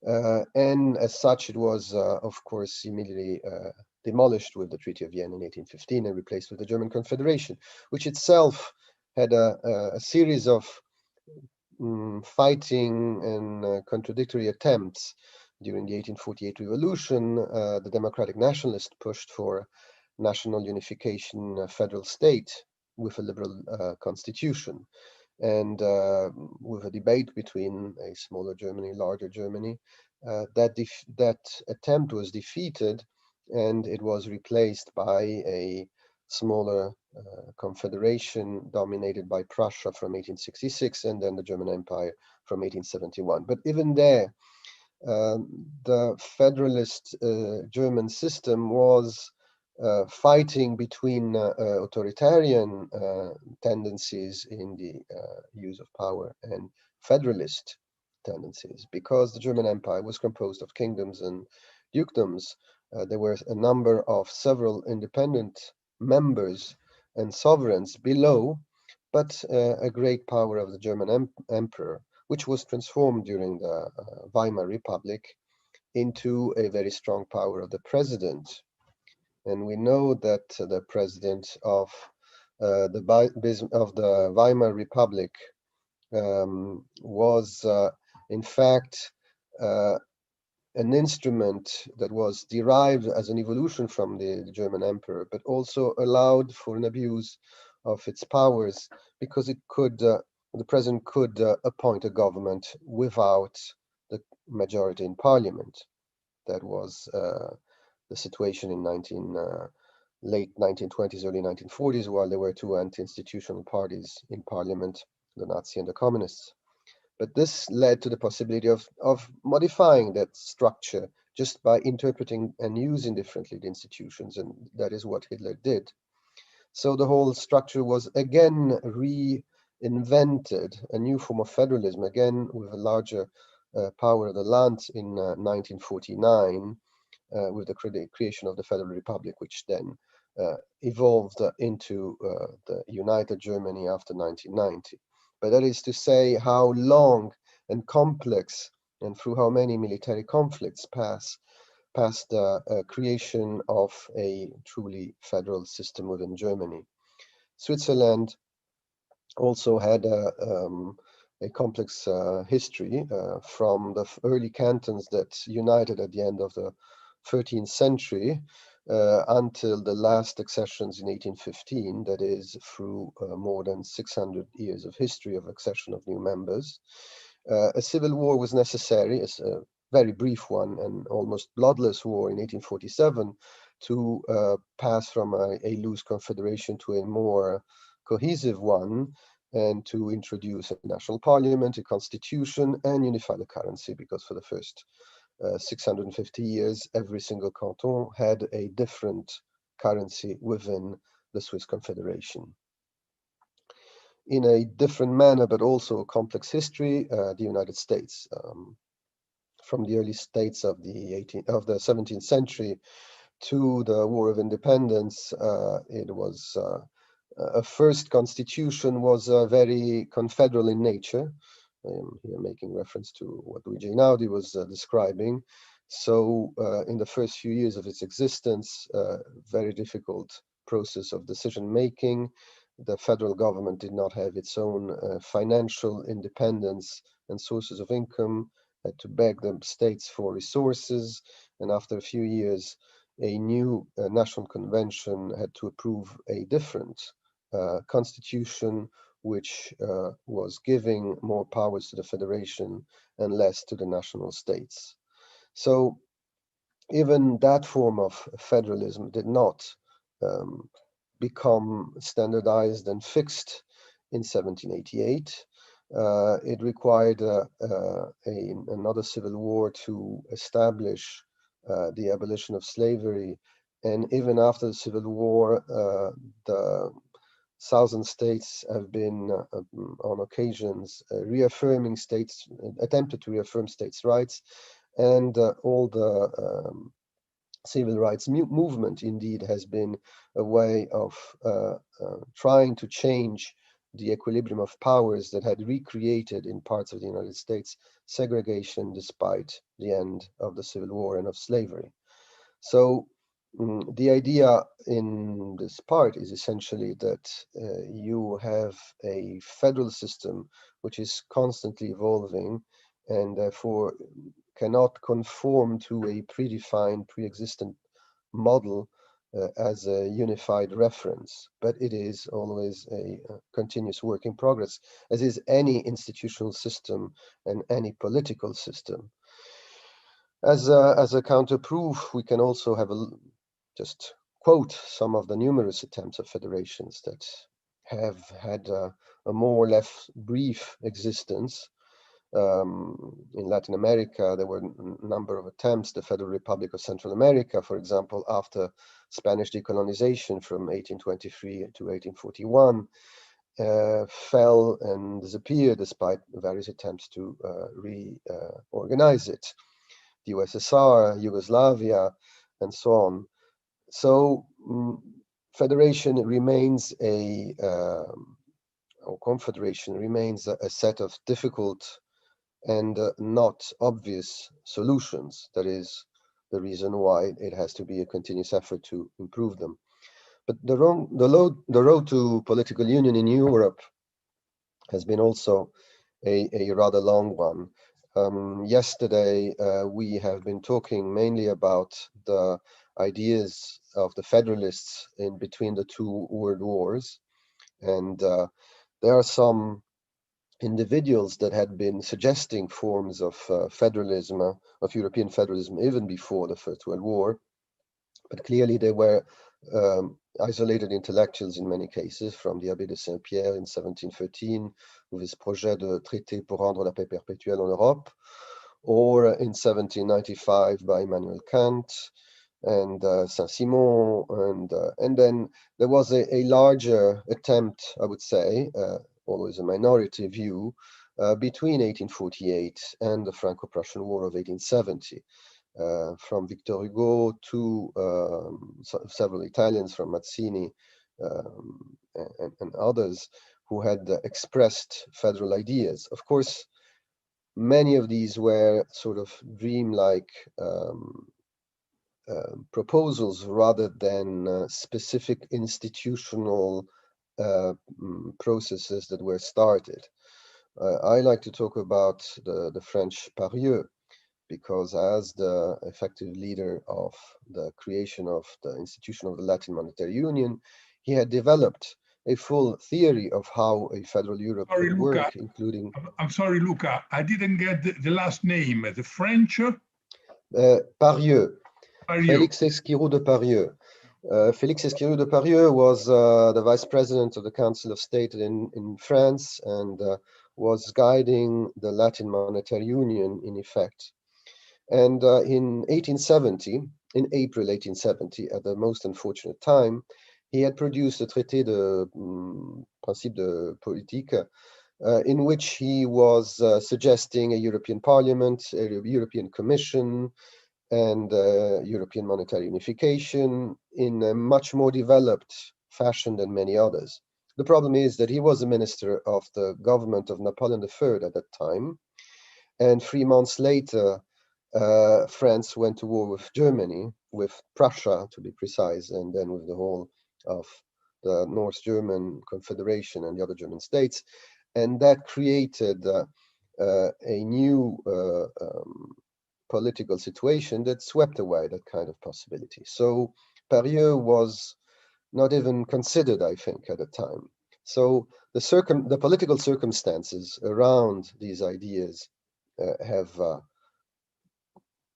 And as such, it was, of course, immediately demolished with the Treaty of Vienna in 1815 and replaced with the German Confederation, which itself had a series of fighting and contradictory attempts. During the 1848 revolution, the democratic nationalists pushed for national unification, federal state with a liberal constitution. And with a debate between a smaller Germany, larger Germany, that attempt was defeated, and it was replaced by a smaller confederation dominated by Prussia from 1866, and then the German Empire from 1871. But even there, the federalist German system was fighting between authoritarian tendencies in the use of power and federalist tendencies. Because the German Empire was composed of kingdoms and dukedoms, there were a number of several independent members and sovereigns below, but a great power of the German emperor, which was transformed during the Weimar Republic into a very strong power of the president. And we know that the president of the Weimar Republic was in fact an instrument that was derived as an evolution from the German emperor, but also allowed for an abuse of its powers, because it could, the president could appoint a government without the majority in parliament. That was the situation in late 1920s, early 1940s, while there were two anti-institutional parties in parliament, the Nazi and the communists. But this led to the possibility of modifying that structure just by interpreting and using differently the institutions, and that is what Hitler did. So the whole structure was again reinvented, a new form of federalism, again with a larger power of the land in 1949, with the creation of the Federal Republic, which then evolved into the United Germany after 1990. But that is to say how long and complex and through how many military conflicts past the creation of a truly federal system within Germany. Switzerland also had a complex history from the early cantons that united at the end of the 13th century until the last accessions in 1815, that is through more than 600 years of history of accession of new members. A civil war was necessary, a very brief one and almost bloodless war in 1847, to pass from a loose confederation to a more cohesive one, and to introduce a national parliament, a constitution, and unify the currency, because for the first 650 years, every single canton had a different currency within the Swiss Confederation. In a different manner, but also a complex history, the United States. From the early states of the 17th century to the War of Independence, it was a first constitution was very confederal in nature. I am here making reference to what Luca Einaudi was describing. So in the first few years of its existence, very difficult process of decision making. The federal government did not have its own financial independence and sources of income, had to beg the states for resources, and after a few years, a new national convention had to approve a different constitution, which was giving more powers to the federation and less to the national states. So even that form of federalism did not become standardized and fixed in 1788. It required another civil war to establish the abolition of slavery. And even after the Civil War, the Southern states have been, on occasions, attempted to reaffirm states' rights, and all the civil rights movement indeed has been a way of trying to change the equilibrium of powers that had recreated in parts of the United States segregation despite the end of the Civil War and of slavery. So the idea in this part is essentially that you have a federal system which is constantly evolving and therefore cannot conform to a predefined, pre-existent model as a unified reference, but it is always a continuous work in progress, as is any institutional system and any political system. As a counter-proof, we can also have just quote some of the numerous attempts of federations that have had a more or less brief existence. In Latin America, there were a number of attempts. The Federal Republic of Central America, for example, after Spanish decolonization from 1823 to 1841, fell and disappeared despite various attempts to reorganize it. The USSR, Yugoslavia, and so on. So federation remains or confederation remains a set of difficult and not obvious solutions. That is the reason why it has to be a continuous effort to improve them. But the road to political union in Europe has been also a rather long one. Yesterday, we have been talking mainly about the ideas of the federalists in between the two world wars. And there are some individuals that had been suggesting forms of federalism, of European federalism, even before the First World War. But clearly they were isolated intellectuals in many cases, from the Abbé de Saint-Pierre in 1713, with his projet de traité pour rendre la paix perpétuelle en Europe, or in 1795 by Immanuel Kant and Saint-Simon, and then there was a larger attempt, I would say, always a minority view, between 1848 and the Franco-Prussian War of 1870. From Victor Hugo to several Italians, from Mazzini and others, who had expressed federal ideas. Of course, many of these were sort of dream-like proposals rather than specific institutional processes that were started. I like to talk about the French Parieux, because as the effective leader of the creation of the institution of the Latin Monetary Union, he had developed a full theory of how a federal Europe would work, including... I'm sorry, Luca, I didn't get the last name, the French? Parieux. Félix Esquirou de Parieux. Félix Esquirou de Parieux was the vice president of the Council of State in France, and was guiding the Latin Monetary Union in effect. And in 1870, in April 1870, at the most unfortunate time, he had produced a traité de principe de politique, in which he was suggesting a European Parliament, a European Commission, and European monetary unification in a much more developed fashion than many others. The problem is that he was a minister of the government of Napoleon III at that time, and 3 months later, France went to war with Germany, with Prussia to be precise, and then with the whole of the North German Confederation and the other German states, and that created a new political situation that swept away that kind of possibility. So Parieux was not even considered, I think, at the time. So the political circumstances around these ideas have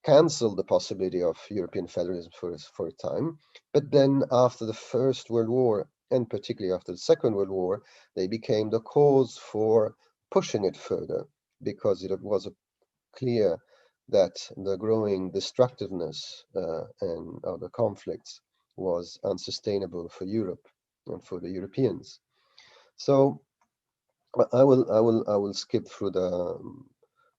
cancelled the possibility of European federalism for a time. But then after the First World War, and particularly after the Second World War, they became the cause for pushing it further, because it was clear that the growing destructiveness and other conflicts was unsustainable for Europe and for the Europeans. So I will skip through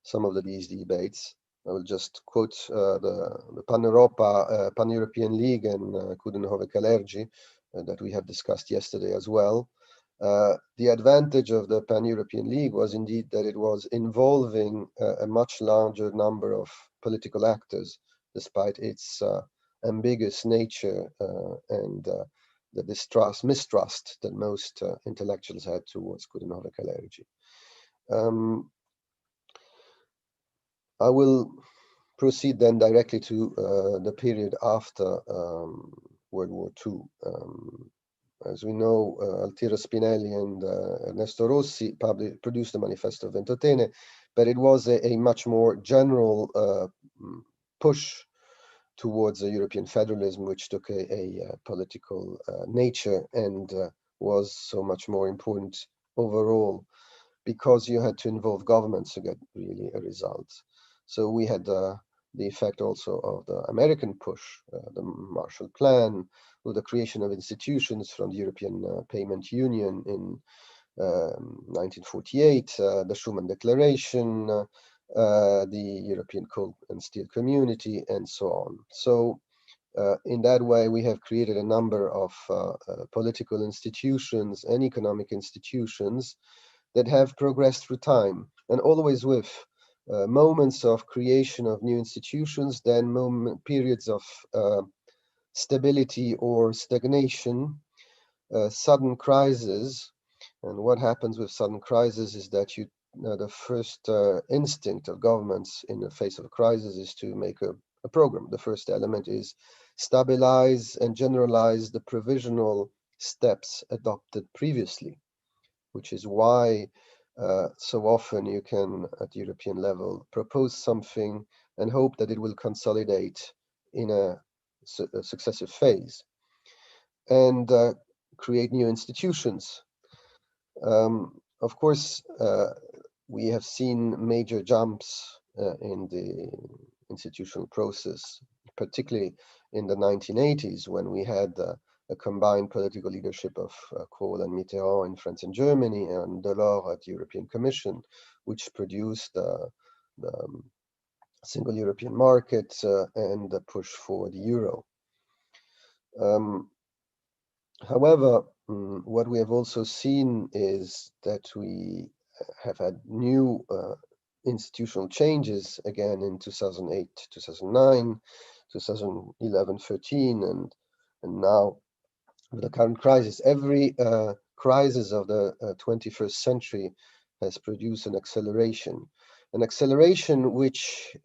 some of these debates. I will just quote the Pan-European League and Coudenhove Kalergi that we have discussed yesterday as well. The advantage of the Pan-European League was indeed that it was involving a much larger number of political actors, despite its ambiguous nature and the mistrust that most intellectuals had towards Coudenhove Kalergi. I will proceed then directly to the period after World War II. As we know, Altiero Spinelli and Ernesto Rossi produced the Manifesto of Ventotene, but it was a much more general push towards a European federalism, which took a political nature and was so much more important overall, because you had to involve governments to get really a result. So we had the effect also of the American push, the Marshall Plan, with the creation of institutions from the European Payment Union in 1948, the Schuman Declaration, the European Coal and Steel Community, and so on. So In that way, we have created a number of political institutions and economic institutions that have progressed through time, and always with moments of creation of new institutions, then periods of stability or stagnation, sudden crises. And what happens with sudden crisis is that the first instinct of governments in the face of a crisis is to make a program. The first element is stabilize and generalize the provisional steps adopted previously, which is why so often you can, at European level, propose something and hope that it will consolidate in a successive phase and create new institutions. Of course, we have seen major jumps in the institutional process, particularly in the 1980s, when we had a combined political leadership of Kohl and Mitterrand in France and Germany, and Telò at the European Commission, which produced the single European market and the push for the euro. However, what we have also seen is that we have had new institutional changes again in 2008, 2009, 2011, 13, and now with the current crisis. Every crisis of the 21st century has produced an acceleration which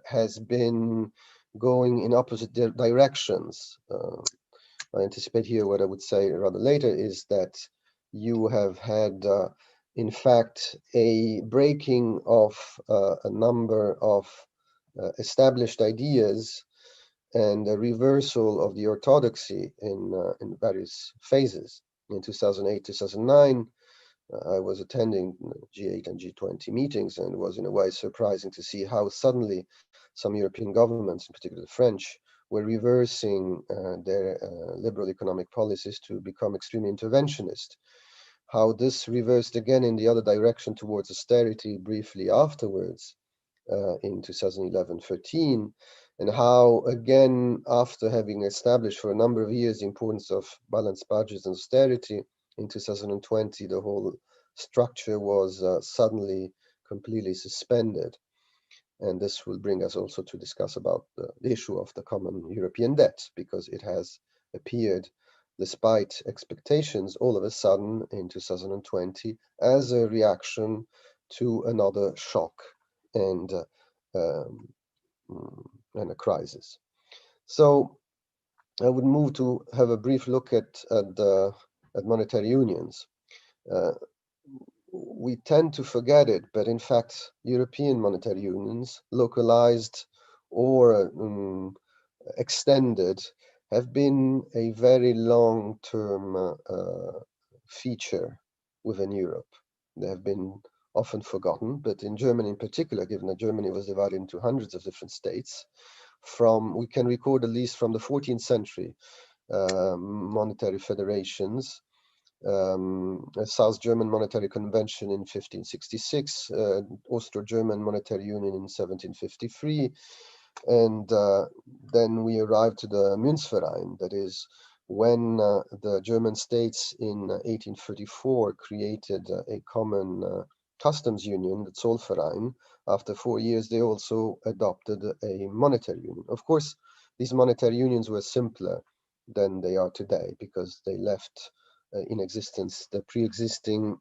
has been going in opposite directions. I anticipate here what I would say rather later is that you have had, in fact, a breaking of a number of established ideas and a reversal of the orthodoxy in various phases. In 2008, 2009, I was attending G8 and G20 meetings, and it was in a way surprising to see how suddenly some European governments, in particular the French, were reversing their liberal economic policies to become extremely interventionist. How this reversed again in the other direction towards austerity briefly afterwards in 2011-13, and how again, after having established for a number of years the importance of balanced budgets and austerity, in 2020 the whole structure was suddenly completely suspended. And this will bring us also to discuss about the issue of the common European debt, because it has appeared, despite expectations, all of a sudden in 2020 as a reaction to another shock and a crisis. So I would move to have a brief look at monetary unions. We tend to forget it, but in fact, European monetary unions, localized or extended, have been a very long-term feature within Europe. They have been often forgotten, but in Germany in particular, given that Germany was divided into hundreds of different states, we can record at least from the 14th century monetary federations, a South German Monetary Convention in 1566, Austro-German Monetary Union in 1753, and then we arrived to the Münzverein, that is when the German states in 1834 created a common customs union, the Zollverein. After 4 years, they also adopted a monetary union. Of course, these monetary unions were simpler than they are today because they left in existence the pre-existing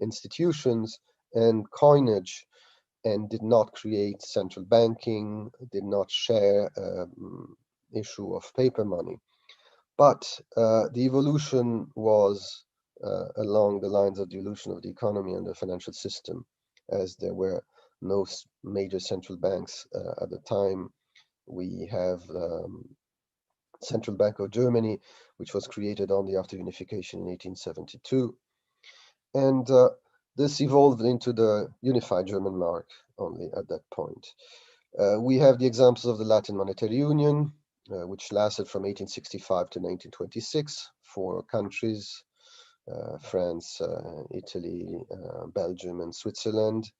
institutions and coinage, and did not create central banking, did not share issue of paper money. But the evolution was along the lines of the evolution of the economy and the financial system, as there were no major central banks at the time. We have Central Bank of Germany, which was created only after unification in 1872. And this evolved into the unified German mark only at that point. We have the examples of the Latin Monetary Union, which lasted from 1865 to 1926, 4 countries, France, Italy, Belgium, and Switzerland.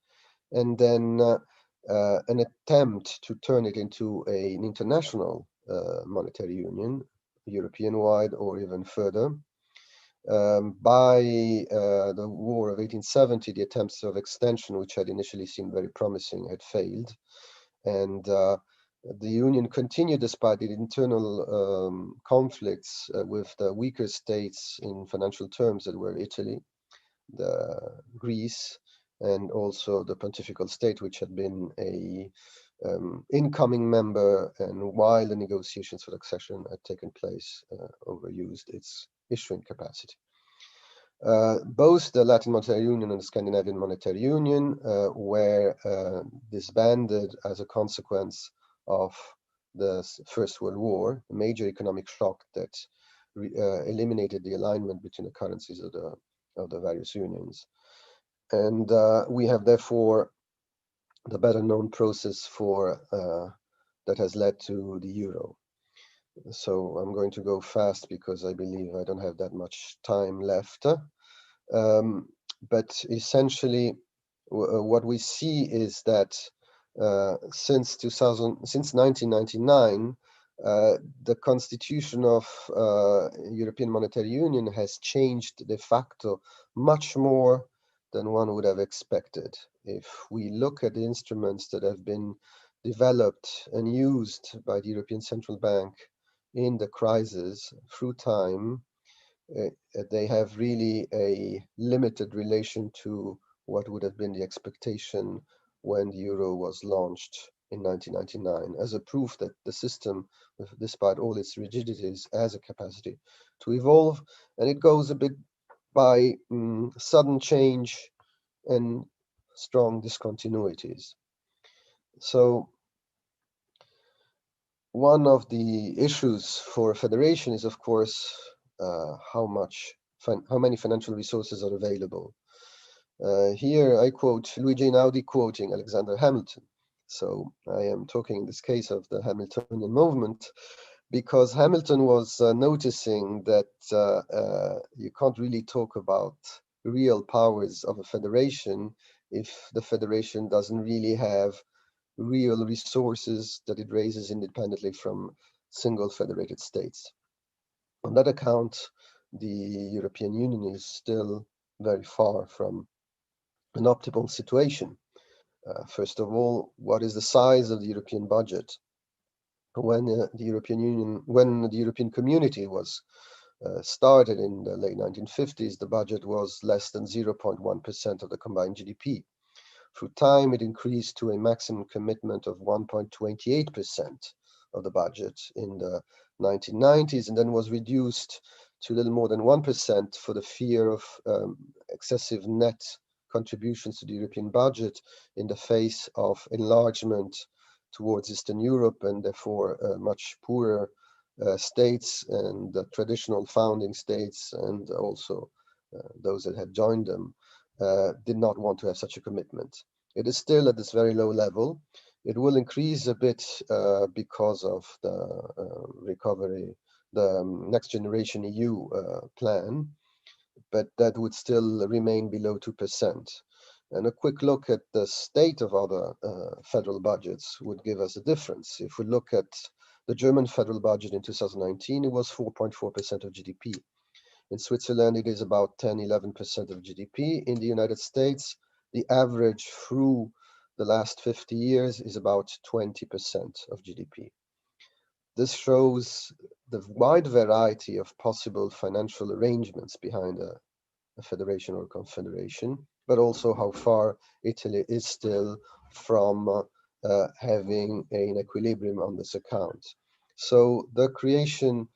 And then an attempt to turn it into an international monetary union, European-wide or even further. By the war of 1870, the attempts of extension, which had initially seemed very promising, had failed. And the Union continued despite the internal conflicts with the weaker states in financial terms that were Italy, Greece, and also the Pontifical State, which had been a incoming member, and while the negotiations for accession had taken place, overused its issuing capacity. Both the Latin Monetary Union and the Scandinavian Monetary Union were disbanded as a consequence of the First World War, a major economic shock that eliminated the alignment between the currencies of the various unions. And we have therefore the better known process for that has led to the euro. So I'm going to go fast because I believe I don't have that much time left. But essentially, what we see is that since 1999, the constitution of European Monetary Union has changed de facto much more than one would have expected. If we look at the instruments that have been developed and used by the European Central Bank in the crisis through time, they have really a limited relation to what would have been the expectation when the euro was launched in 1999, as a proof that the system, despite all its rigidities, has a capacity to evolve, and it goes a bit by sudden change and strong discontinuities. So one of the issues for a federation is, of course, how many financial resources are available. Here I quote Luca Einaudi quoting Alexander Hamilton. So I am talking in this case of the Hamiltonian movement, because Hamilton was noticing that you can't really talk about real powers of a federation if the federation doesn't really have real resources that it raises independently from single federated states. On that account, the European Union is still very far from an optimal situation. First of all, what is the size of the European budget? When the European Community was started in the late 1950s, the budget was less than 0.1% of the combined GDP. Through time, it increased to a maximum commitment of 1.28% of the budget in the 1990s, and then was reduced to a little more than 1% for the fear of excessive net contributions to the European budget in the face of enlargement towards Eastern Europe, and therefore much poorer states and the traditional founding states, and also those that had joined them, did not want to have such a commitment. It is still at this very low level. It will increase a bit because of the recovery, the Next Generation EU plan, but that would still remain below 2%. And a quick look at the state of other federal budgets would give us a difference. If we look at the German federal budget in 2019, it was 4.4% of GDP. In Switzerland, it is about 10-11% of GDP. In the United States, the average through the last 50 years is about 20% of GDP. This shows the wide variety of possible financial arrangements behind a federation or confederation, but also how far Italy is still from having an equilibrium on this account. So the creation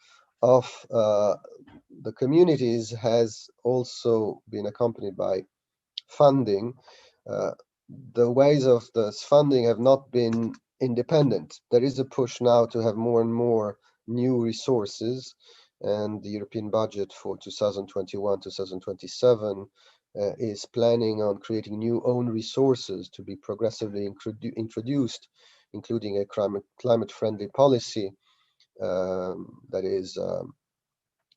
of the communities has also been accompanied by funding. The ways of this funding have not been independent. There is a push now to have more and more new resources, and the European budget for 2021-2027 is planning on creating new own resources to be progressively introduced, including a climate-friendly policy that is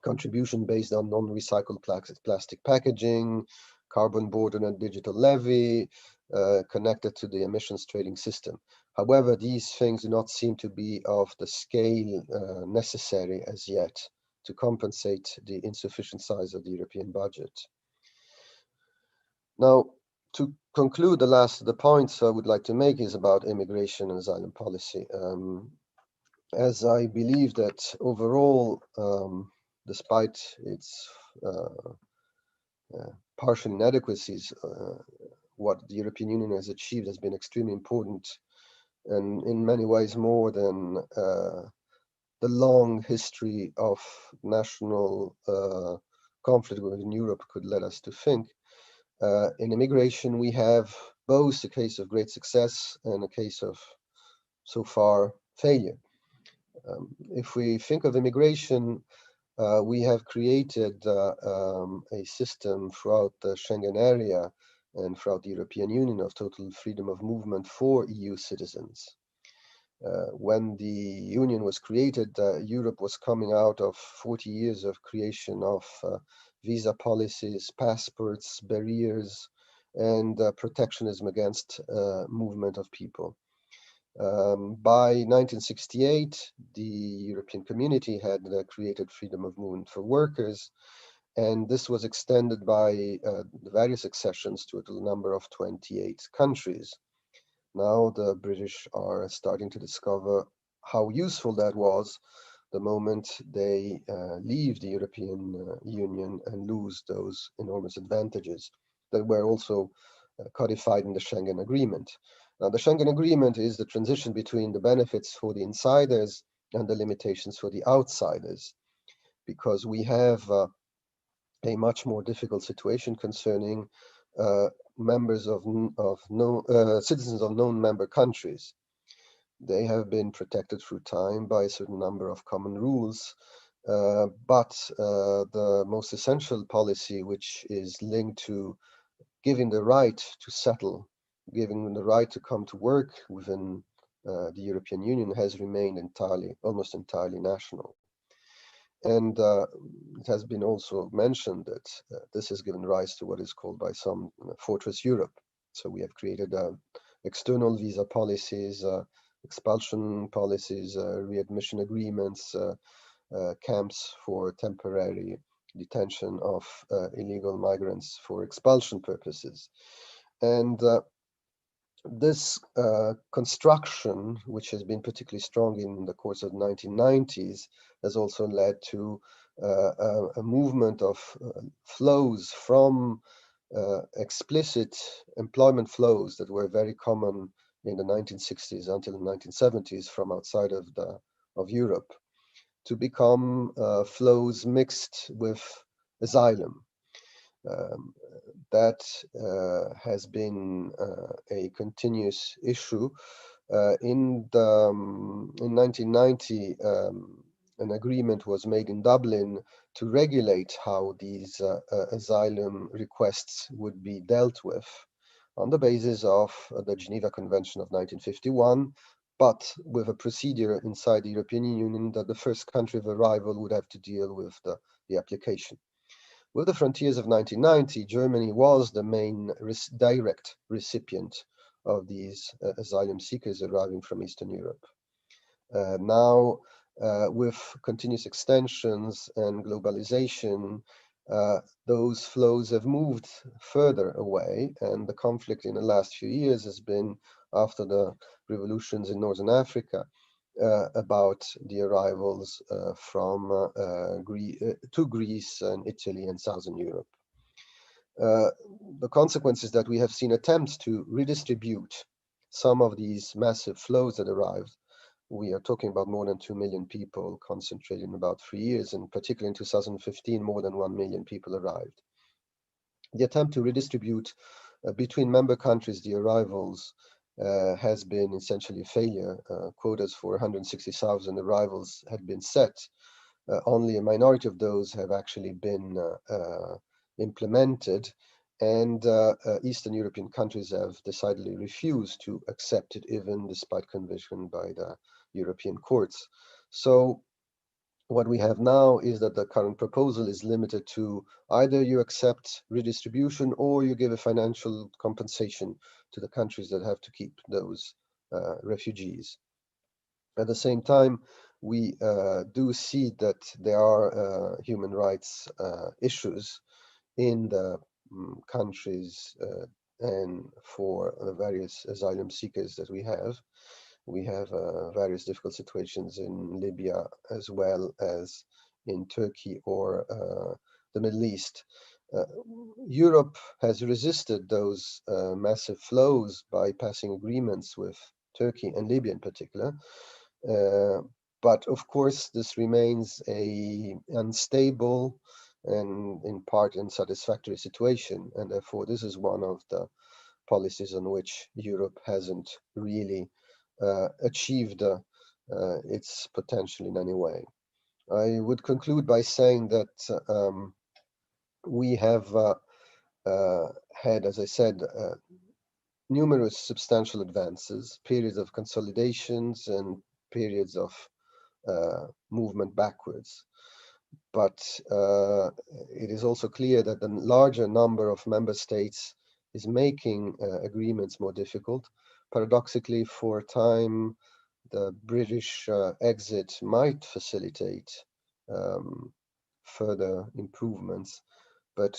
contribution based on non-recycled plastic packaging, carbon border and digital levy, connected to the emissions trading system. However, these things do not seem to be of the scale necessary as yet to compensate the insufficient size of the European budget. Now, to conclude, the points I would like to make is about immigration and asylum policy. As I believe that overall, despite its partial inadequacies, what the European Union has achieved has been extremely important, and in many ways more than the long history of national conflict within Europe could let us to think. In immigration, we have both a case of great success and a case of, so far, failure. If we think of immigration, we have created a system throughout the Schengen area and throughout the European Union of total freedom of movement for EU citizens. When the Union was created, Europe was coming out of 40 years of creation of visa policies, passports, barriers, and protectionism against movement of people. By 1968, the European Community had created freedom of movement for workers, and this was extended by the various accessions to a total number of 28 countries. Now the British are starting to discover how useful that was the moment they leave the European Union and lose those enormous advantages that were also codified in the Schengen Agreement. Now, the Schengen Agreement is the transition between the benefits for the insiders and the limitations for the outsiders, because we have a much more difficult situation concerning members of citizens of known member countries. They have been protected through time by a certain number of common rules, but the most essential policy, which is linked to giving the right to settle, giving the right to come to work within the European Union, has remained almost entirely national. And it has been also mentioned that this has given rise to what is called by some Fortress Europe. So we have created external visa policies, expulsion policies, readmission agreements, camps for temporary detention of illegal migrants for expulsion purposes. And this construction, which has been particularly strong in the course of the 1990s, has also led to a movement of flows from explicit employment flows that were very common in the 1960s until the 1970s from outside of Europe, to become flows mixed with asylum. That has been a continuous issue. In 1990, an agreement was made in Dublin to regulate how these asylum requests would be dealt with on the basis of the Geneva Convention of 1951, but with a procedure inside the European Union that the first country of arrival would have to deal with the application. With the frontiers of 1990, Germany was the main direct recipient of these asylum seekers arriving from Eastern Europe. Now, with continuous extensions and globalization, those flows have moved further away, and the conflict in the last few years has been, after the revolutions in Northern Africa, about the arrivals to Greece and Italy and Southern Europe. The consequence is that we have seen attempts to redistribute some of these massive flows that arrived. We are talking about more than 2 million people concentrated in about 3 years, and particularly in 2015, more than 1 million people arrived. The attempt to redistribute between member countries the arrivals has been essentially a failure. Quotas for 160,000 arrivals had been set. Only a minority of those have actually been implemented, and Eastern European countries have decidedly refused to accept it, even despite conviction by the European courts. So what we have now is that the current proposal is limited to either you accept redistribution or you give a financial compensation to the countries that have to keep those refugees. At the same time, we do see that there are human rights issues in the countries and for the various asylum seekers that we have. We have various difficult situations in Libya as well as in Turkey or the Middle East. Europe has resisted those massive flows by passing agreements with Turkey and Libya in particular. But of course, this remains a unstable and in part unsatisfactory situation. And therefore, this is one of the policies on which Europe hasn't really achieved its potential in any way. I would conclude by saying that we have had, as I said, numerous substantial advances, periods of consolidations and periods of movement backwards. But it is also clear that the larger number of member states is making agreements more difficult. Paradoxically, for a time, the British exit might facilitate further improvements. But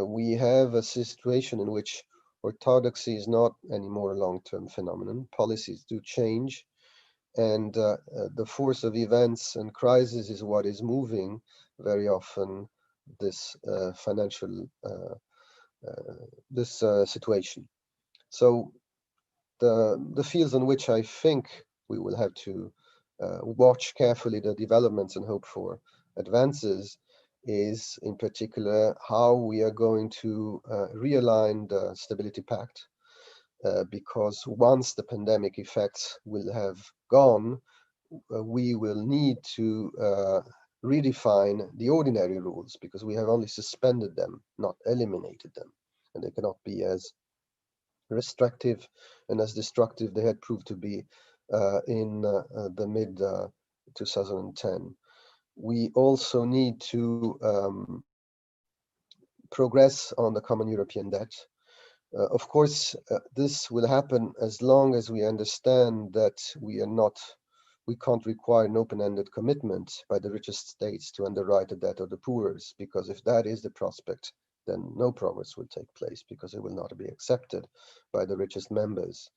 we have a situation in which orthodoxy is not anymore a long-term phenomenon. Policies do change, and the force of events and crisis is what is moving very often this financial situation. So the fields on which I think we will have to watch carefully the developments and hope for advances is in particular how we are going to realign the Stability Pact, because once the pandemic effects will have gone, we will need to redefine the ordinary rules, because we have only suspended them, not eliminated them, and they cannot be as restrictive and as destructive they had proved to be in the mid 2010. We also need to progress on the common European debt. Of course, this will happen as long as we understand that we can't require an open-ended commitment by the richest states to underwrite the debt of the poorest, because if that is the prospect, then no progress will take place, because it will not be accepted by the richest members.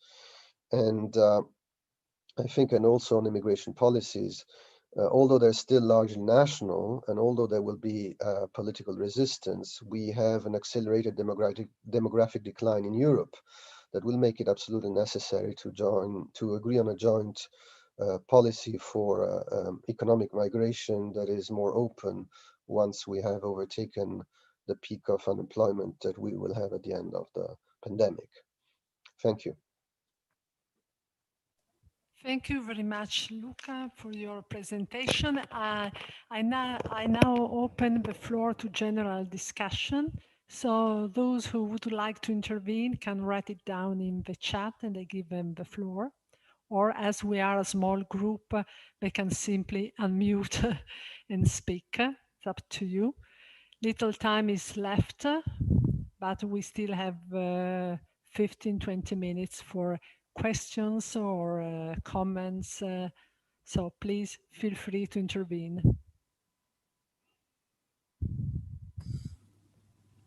And I think, and also on immigration policies, although they're still largely national, and although there will be political resistance, we have an accelerated demographic decline in Europe that will make it absolutely necessary to agree on a joint policy for economic migration that is more open once we have overtaken the peak of unemployment that we will have at the end of the pandemic. Thank you. Thank you very much, Luca, for your presentation. I now open the floor to general discussion. So those who would like to intervene can write it down in the chat and I give them the floor. Or as we are a small group, they can simply unmute and speak. It's up to you. Little time is left, but we still have 15-20 minutes for questions or comments. So please feel free to intervene.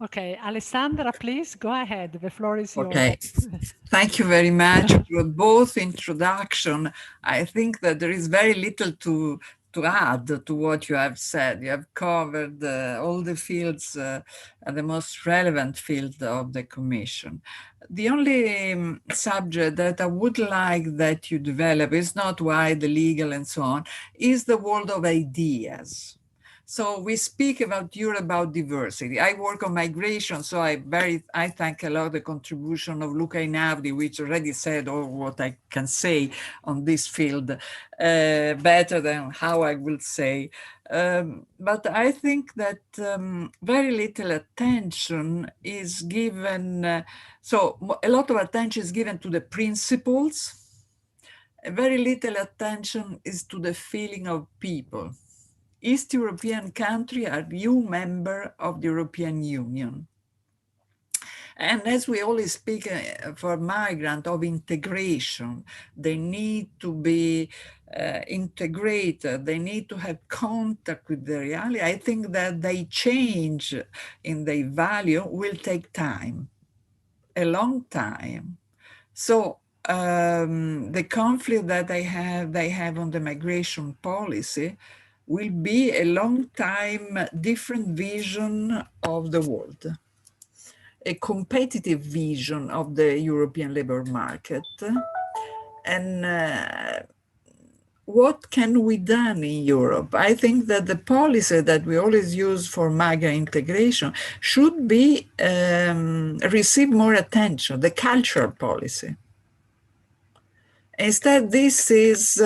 Okay, Alessandra, please go ahead. The floor is yours. Okay, thank you very much for both introduction. I think that there is very little to add to what you have said. You have covered all the fields, the most relevant field of the Commission. The only subject that I would like that you develop is not wide, legal and so on, is the world of ideas. So we speak about Europe, about diversity. I work on migration, so I thank a lot the contribution of Luca Einaudi, which already said all what I can say on this field, better than how I will say. But I think that very little attention is given, so a lot of attention is given to the principles. Very little attention is to the feeling of people. East European countries are new members of the European Union. And as we always speak for migrant of integration, they need to be integrated, they need to have contact with the reality. I think that they change in their value will take time, a long time. So the conflict that they have on the migration policy will be a long time different vision of the world, a competitive vision of the European labor market. And what can we do in Europe? I think that the policy that we always use for migrant integration should be receive more attention, the cultural policy. Instead, this is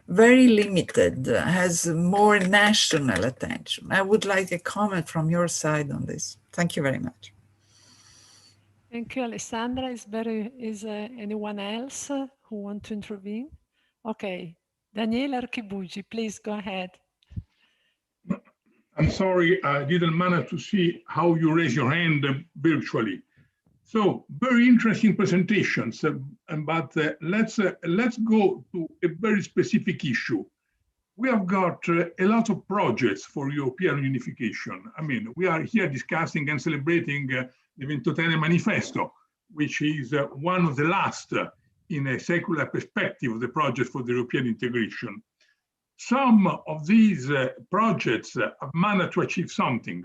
very limited, has more national attention. I would like a comment from your side on this. Thank you very much. Thank you, Alessandra. Is anyone else who want to intervene? Okay, Daniele Archibugi, please go ahead. I'm sorry, I didn't manage to see how you raise your hand virtually. So very interesting presentations, but let's go to a very specific issue. We have got a lot of projects for European unification. I mean, we are here discussing and celebrating the Ventotene Manifesto, which is one of the last in a secular perspective of the project for the European integration. Some of these projects have managed to achieve something,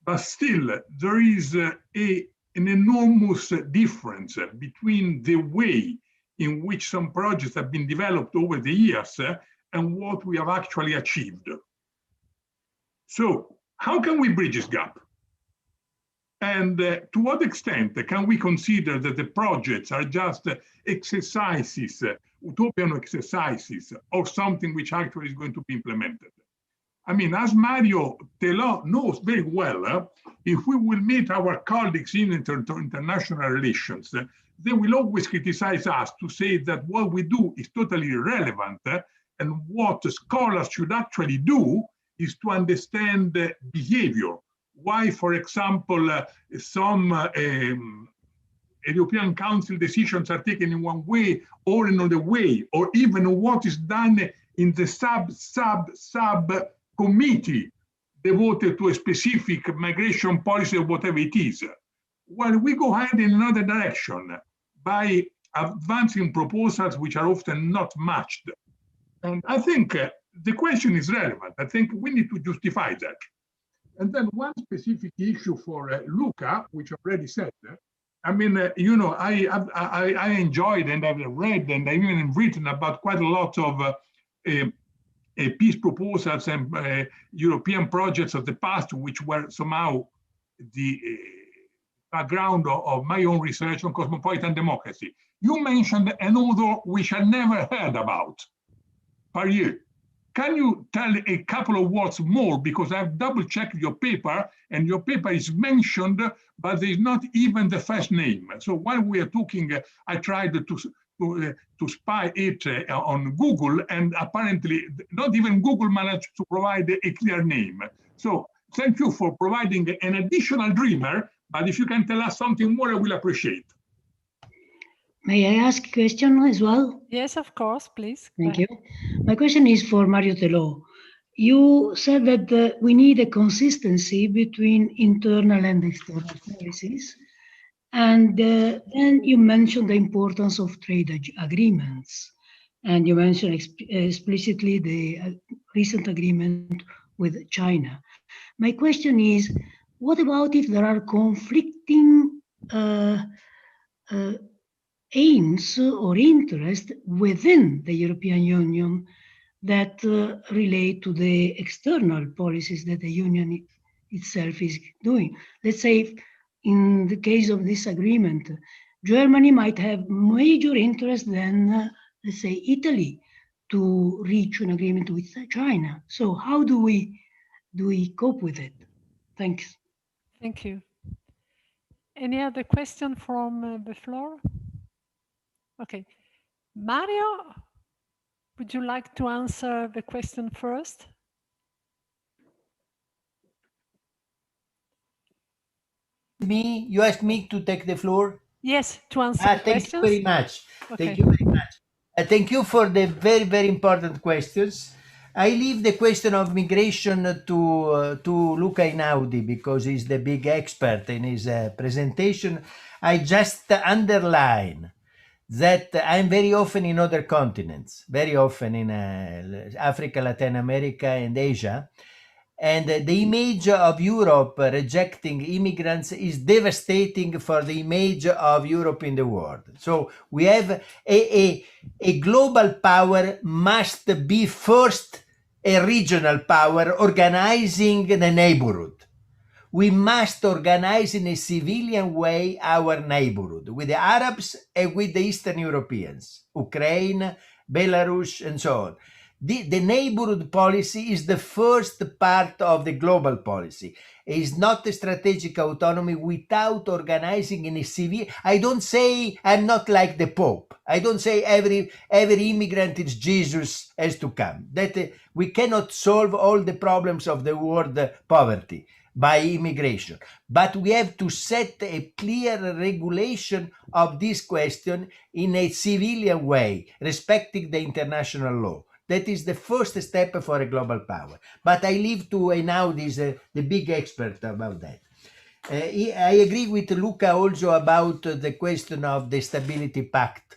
but still there is an enormous difference between the way in which some projects have been developed over the years and what we have actually achieved. So how can we bridge this gap? And to what extent can we consider that the projects are just exercises, utopian exercises, or something which actually is going to be implemented? I mean, as Mario Telò knows very well, if we will meet our colleagues in international relations, they will always criticize us to say that what we do is totally irrelevant, and what scholars should actually do is to understand behavior. Why, for example, some European Council decisions are taken in one way or another way, or even what is done in the sub committee devoted to a specific migration policy or whatever it is. Well, we go ahead in another direction by advancing proposals which are often not matched. And I think the question is relevant. I think we need to justify that. And then one specific issue for Luca, which I already said, I mean, you know, I enjoyed and I've read and I've even written about quite a lot of peace proposals and European projects of the past, which were somehow the background of my own research on cosmopolitan democracy. You mentioned an author which I never heard about, Palea. Can you tell a couple of words more? Because I've double-checked your paper, and your paper is mentioned, but there's not even the first name. So while we are talking, I tried to spy it on Google, and apparently not even Google managed to provide a clear name. So thank you for providing an additional dreamer, but if you can tell us something more, I will appreciate. May I ask a question as well? Yes, of course, please. Thank you. My question is for Mario Telò. You said that we need a consistency between internal and external policies. And then you mentioned the importance of trade agreements. And you mentioned explicitly the recent agreement with China. My question is, what about if there are conflicting aims or interests within the European Union that relate to the external policies that the Union itself is doing? Let's say, in the case of this agreement, Germany might have major interest than, let's say, Italy to reach an agreement with China. So how do we cope with it? Thanks. Thank you. Any other question from the floor? Okay. Mario, would you like to answer the question first? me? You asked me to take the floor? Yes, to answer Thank questions. you very much. Okay. Thank you very much. Thank you for the very, very important questions. I leave the question of migration to Luca Einaudi because he's the big expert in his presentation. I just underline that I'm very often in other continents, very often in Africa, Latin America, and Asia. And the image of Europe rejecting immigrants is devastating for the image of Europe in the world. So we have a global power must be first a regional power organizing the neighborhood. We must organize in a civilian way our neighborhood with the Arabs and with the Eastern Europeans, Ukraine, Belarus, and so on. The neighborhood policy is the first part of the global policy. It is not a strategic autonomy without organizing in a civil. I don't say I'm not like the Pope. I don't say every immigrant is Jesus has to come. That we cannot solve all the problems of the world poverty by immigration. But we have to set a clear regulation of this question in a civilian way, respecting the international law. That is the first step for a global power. But I leave to Einaudi, the big expert about that. I agree with Luca also about the question of the Stability Pact.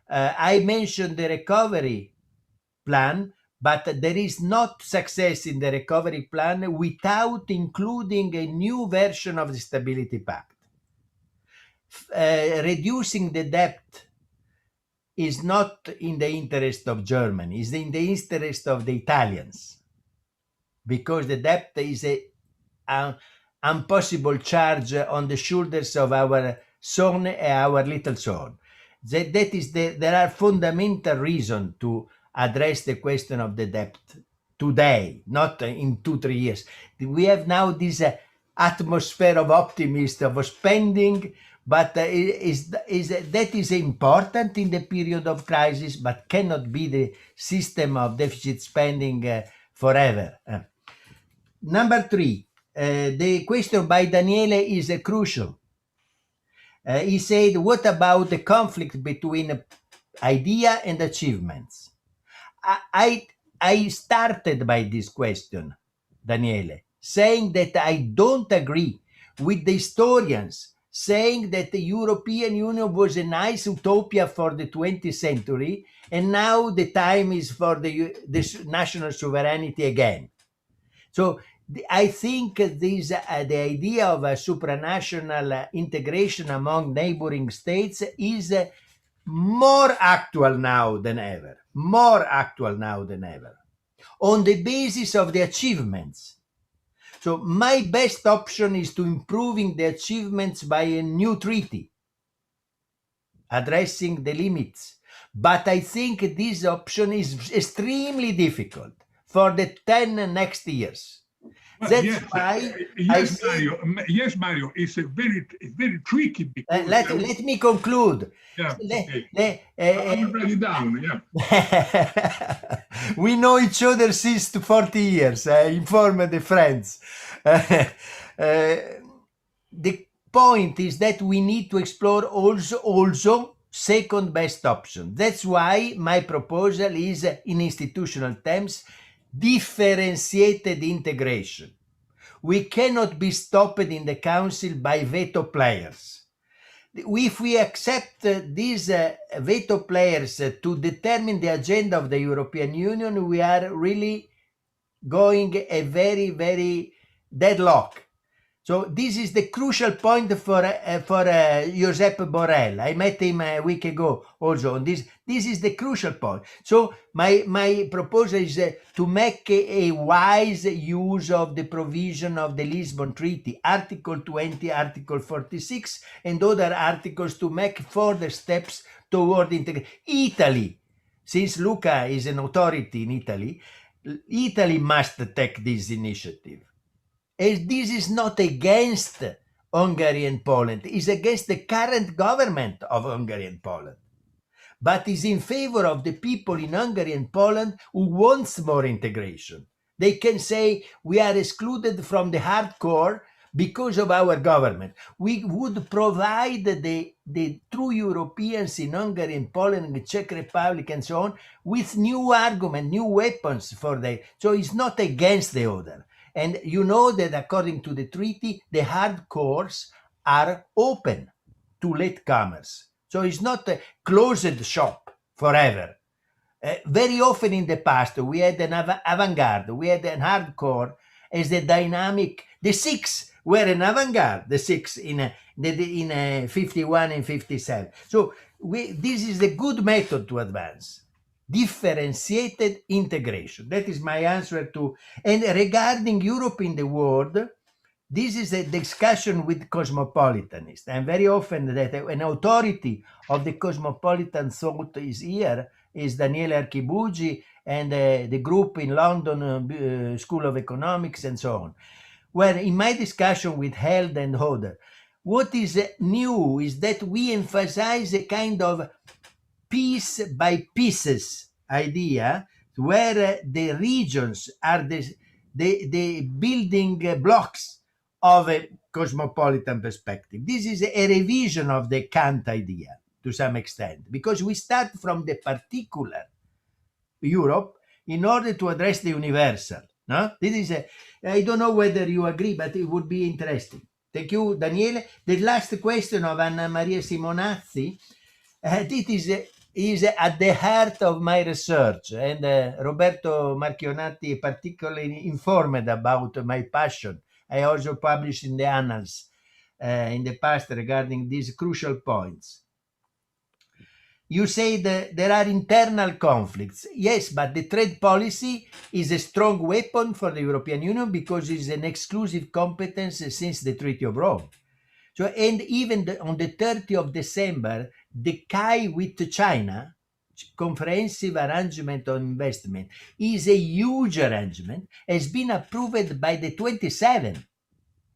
I mentioned the recovery plan, but there is not success in the recovery plan without including a new version of the Stability Pact. Reducing the debt is not in the interest of Germany, it's in the interest of the Italians, because the debt is an impossible charge on the shoulders of our son and our little son. There are fundamental reasons to address the question of the debt today, not in 2-3 years. We have now this atmosphere of optimism, of spending, but that is important in the period of crisis, but cannot be the system of deficit spending forever. Number 3, the question by Daniele is crucial. He said, what about the conflict between idea and achievements? I started by this question, Daniele, saying that I don't agree with the historians saying that the European Union was a nice utopia for the 20th century, and now the time is for the national sovereignty again. So I think this, the idea of a supranational integration among neighboring states is more actual now than ever, on the basis of the achievements. So my best option is to improving the achievements by a new treaty, addressing the limits. But I think this option is extremely difficult for the 10 next years. That's yes, why yes, Mario, it's very tricky. Because, let me conclude. Yeah, I will write it down, yeah. We know each other since 40 years, inform the friends. The point is that we need to explore also second best option. That's why my proposal is, in institutional terms, differentiated integration. We cannot be stopped in the Council by veto players. If we accept these veto players to determine the agenda of the European Union, we are really going a very, very deadlock. So this is the crucial point for Josep Borrell. I met him a week ago also on this. This is the crucial point. So my proposal is to make a wise use of the provision of the Lisbon Treaty, Article 20, Article 46, and other articles to make further steps toward integration. Italy, since Luca is an authority in Italy, Italy must take this initiative. And this is not against Hungary and Poland, it's against the current government of Hungary and Poland, but is in favor of the people in Hungary and Poland who wants more integration. They can say we are excluded from the hardcore, because of our government. We would provide the true Europeans in Hungary and Poland and the Czech Republic and so on with new argument, new weapons for them. So it's not against the other. And you know that according to the treaty, the hardcores are open to latecomers. So it's not a closed shop forever. Very often in the past, we had an avant-garde, we had an hardcore as the dynamic. The six were an avant-garde, the six in 51 and 57. So this is a good method to advance. Differentiated integration. That is my answer to. And regarding Europe in the world, this is a discussion with cosmopolitanists. And very often that an authority of the cosmopolitan thought is here, is Daniele Archibugi and the group in London School of Economics and so on. Where in my discussion with Held and Hodder, what is new is that we emphasize a kind of piece by pieces idea where the regions are the building blocks of a cosmopolitan perspective. This is a revision of the Kant idea to some extent, because we start from the particular Europe in order to address the universal. No? This is I don't know whether you agree, but it would be interesting. Thank you, Daniele. The last question of Anna Maria Simonazzi, this is at the heart of my research, and Roberto Marchionati particularly informed about my passion. I also published in the Annals in the past regarding these crucial points. You say that there are internal conflicts. Yes, but the trade policy is a strong weapon for the European Union because it is an exclusive competence since the Treaty of Rome. So, and even on the 30th of December, the CAI with China, Comprehensive Arrangement on Investment, is a huge arrangement, has been approved by the 27.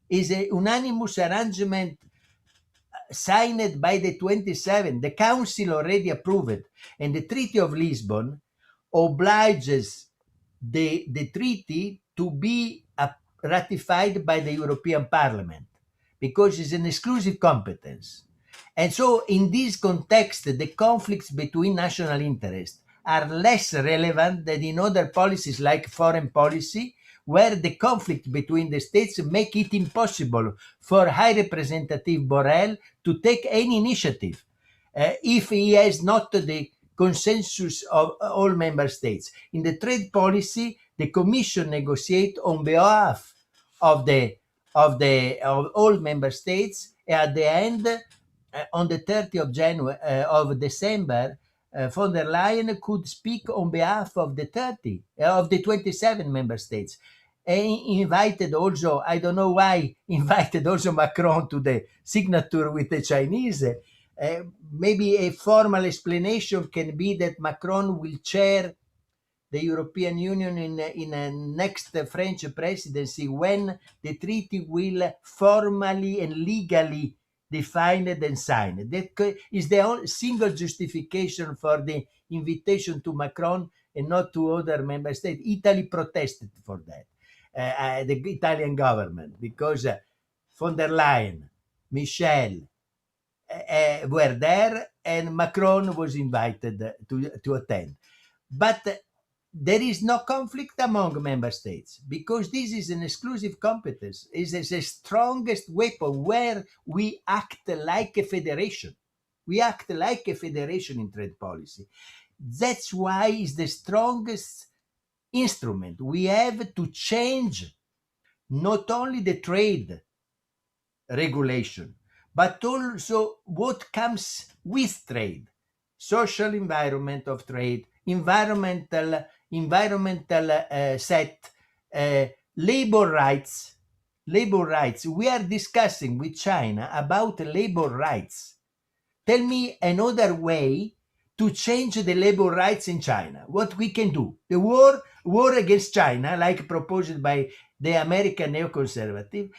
Is a unanimous arrangement signed by the 27. The Council already approved, and the Treaty of Lisbon obliges the treaty to be ratified by the European Parliament because it's an exclusive competence. And so in this context, the conflicts between national interests are less relevant than in other policies like foreign policy, where the conflict between the states make it impossible for High Representative Borrell to take any initiative if he has not the consensus of all member states. In the trade policy, the Commission negotiates on behalf of all member states. At the end, on the 30th of December, von der Leyen could speak on behalf of the 27 member states. And invited also, I don't know why, invited also Macron to the signature with the Chinese. Maybe a formal explanation can be that Macron will chair the European Union in a next French presidency when the treaty will formally and legally defined and signed. That is the only single justification for the invitation to Macron and not to other member states. Italy protested for that, the Italian government, because von der Leyen, Michel were there and Macron was invited to attend. But there is no conflict among member states because this is an exclusive competence. It is the strongest weapon where we act like a federation. We act like a federation in trade policy. That's why it's the strongest instrument. We have to change not only the trade regulation, but also what comes with trade, social environment of trade, environmental set, labor rights. We are discussing with China about labor rights. Tell me another way to change the labor rights in China. What we can do? The war against China, like proposed by the American neoconservative,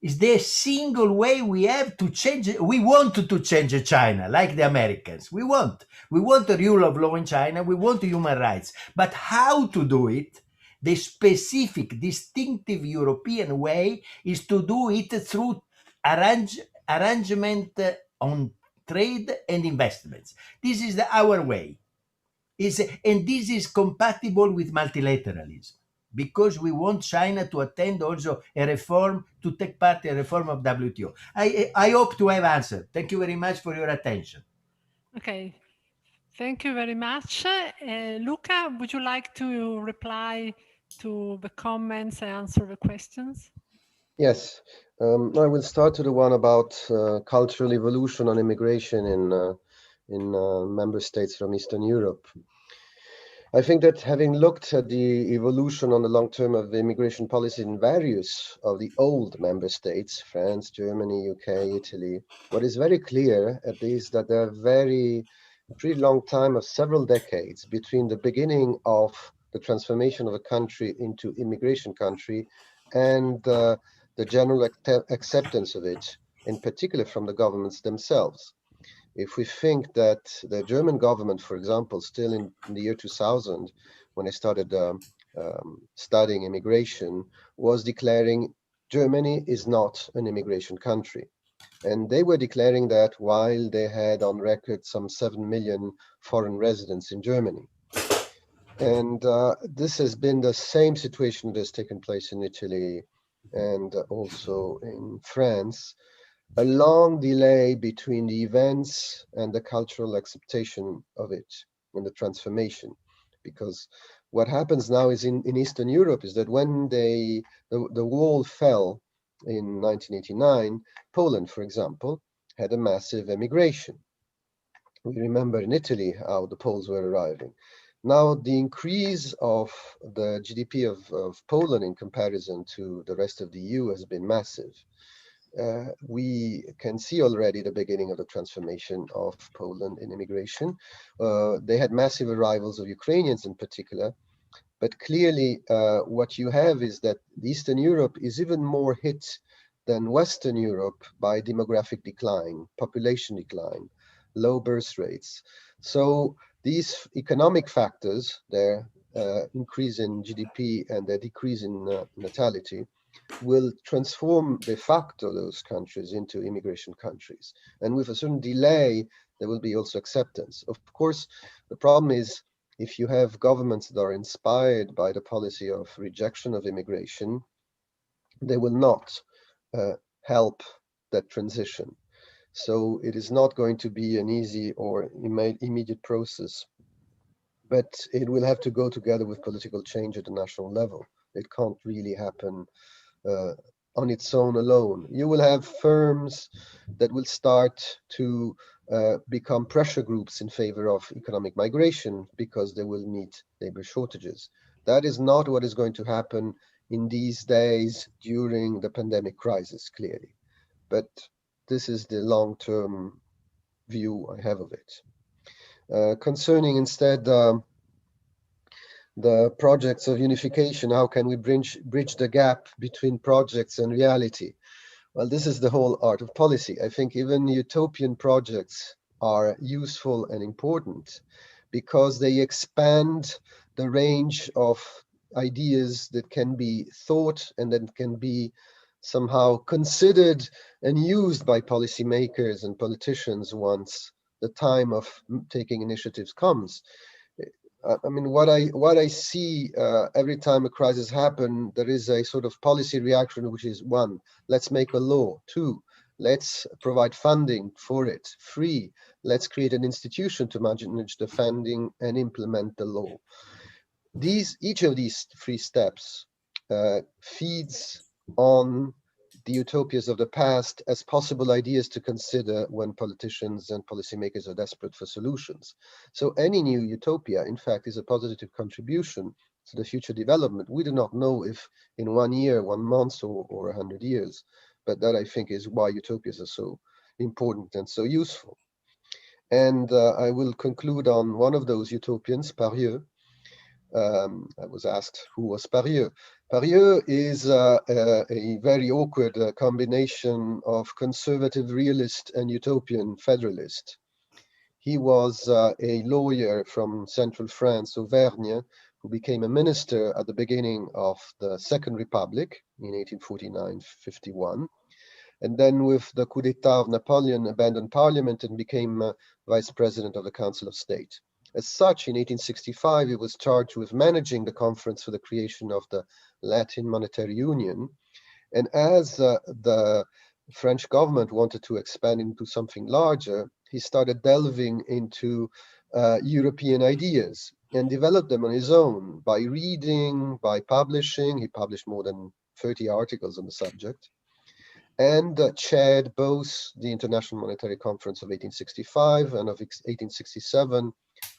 is the single way we have to change it. We want to change China, like the Americans. We want the rule of law in China. We want human rights. But how to do it? The specific, distinctive European way is to do it through arrangement on trade and investments. This is our way. And this is compatible with multilateralism, because we want China to attend also a reform, to take part in a reform of WTO. I hope to have answered. Thank you very much for your attention. Okay, thank you very much. Luca, would you like to reply to the comments and answer the questions? Yes, I will start to the one about cultural evolution on immigration in member states from Eastern Europe. I think that having looked at the evolution on the long term of the immigration policy in various of the old member states, France, Germany, UK, Italy, what is very clear at least that there are pretty long time of several decades between the beginning of the transformation of a country into immigration country and the general acceptance of it, in particular from the governments themselves. If we think that the German government, for example, still in the year 2000, when I started studying immigration, was declaring Germany is not an immigration country. And they were declaring that while they had on record some 7 million foreign residents in Germany. And this has been the same situation that has taken place in Italy and also in France. A long delay between the events and the cultural acceptation of it and the transformation. Because what happens now is in Eastern Europe is that when the wall fell in 1989, Poland, for example, had a massive emigration. We remember in Italy how the Poles were arriving. Now, the increase of the GDP of Poland in comparison to the rest of the EU has been massive. We can see already the beginning of the transformation of Poland in immigration. They had massive arrivals of Ukrainians in particular, but clearly what you have is that Eastern Europe is even more hit than Western Europe by demographic decline, population decline, low birth rates. So these economic factors, their increase in GDP and their decrease in natality, will transform de facto those countries into immigration countries. And with a certain delay, there will be also acceptance. Of course, the problem is if you have governments that are inspired by the policy of rejection of immigration, they will not help that transition. So it is not going to be an easy or immediate process, but it will have to go together with political change at the national level. It can't really happen on its own alone. You will have firms that will start to become pressure groups in favor of economic migration because they will meet labor shortages. That is not what is going to happen in these days during the pandemic crisis, clearly. But this is the long-term view I have of it. Concerning instead the projects of unification, how can we bridge the gap between projects and reality? Well, this is the whole art of policy. I think even utopian projects are useful and important because they expand the range of ideas that can be thought and that can be somehow considered and used by policymakers and politicians once the time of taking initiatives comes. I mean, what I see every time a crisis happens, there is a sort of policy reaction, which is 1, let's make a law. 2, let's provide funding for it. 3, let's create an institution to manage the funding and implement the law. Each of these 3 steps feeds on the utopias of the past as possible ideas to consider when politicians and policymakers are desperate for solutions. So any new utopia, in fact, is a positive contribution to the future development. We do not know if in 1 year, 1 month, or 100 years, but that I think is why utopias are so important and so useful. And I will conclude on one of those utopians, Parieux. I was asked who was Parieux. Parieux is a very awkward combination of conservative realist and utopian federalist. He was a lawyer from central France, Auvergne, who became a minister at the beginning of the Second Republic in 1849-51. And then with the coup d'etat of Napoleon, abandoned parliament and became vice president of the Council of State. As such, in 1865, he was charged with managing the conference for the creation of the Latin Monetary Union. And as the French government wanted to expand into something larger, he started delving into European ideas and developed them on his own by reading, by publishing. He published more than 30 articles on the subject, and chaired both the International Monetary Conference of 1865 and of 1867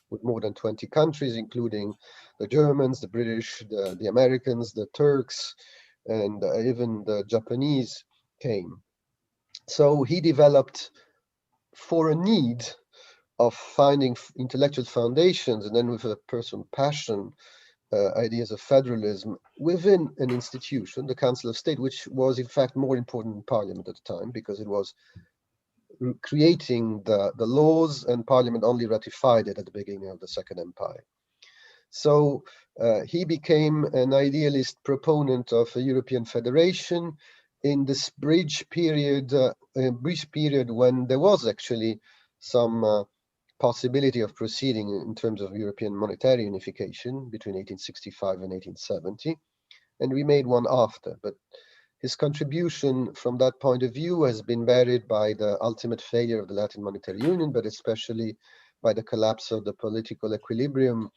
with more than 20 countries, including the Germans, the British, the Americans, the Turks, and even the Japanese came. So he developed, for a need of finding intellectual foundations, and then with a personal passion, ideas of federalism within an institution, the Council of State, which was in fact more important than Parliament at the time, because it was creating the laws, and Parliament only ratified it at the beginning of the Second Empire. So he became an idealist proponent of a European federation in this brief period when there was actually some possibility of proceeding in terms of European monetary unification between 1865 and 1870, and we made one after. But his contribution from that point of view has been varied by the ultimate failure of the Latin Monetary Union, but especially by the collapse of the political equilibrium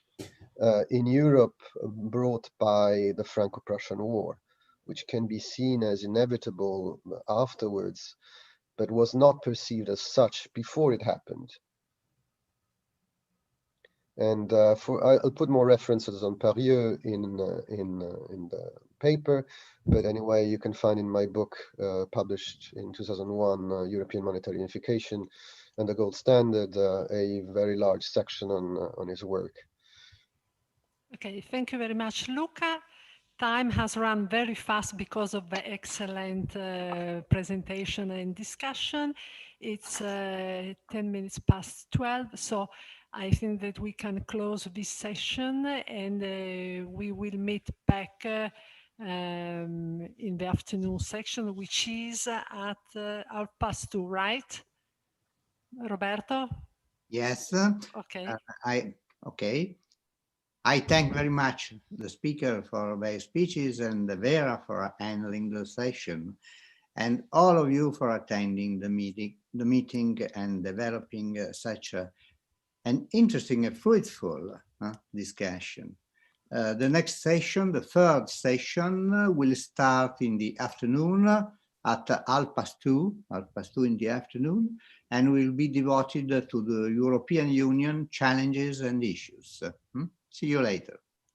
in Europe brought by the Franco-Prussian War, which can be seen as inevitable afterwards, but was not perceived as such before it happened. And I'll put more references on Parieux in the paper, but anyway, you can find in my book published in 2001, European Monetary Unification and the Gold Standard, a very large section on his work. Okay, thank you very much, Luca. Time has run very fast because of the excellent presentation and discussion. It's 10 minutes past 12, so I think that we can close this session, and we will meet back in the afternoon section, which is at 2:30, right, Roberto? Yes. Okay. Okay. I thank very much the speaker for their speeches and Vera for handling the session, and all of you for attending the meeting and developing such an interesting and fruitful discussion. The next session, the third session, will start in the afternoon at 2:30 in the afternoon, and will be devoted to the European Union challenges and issues. See you later.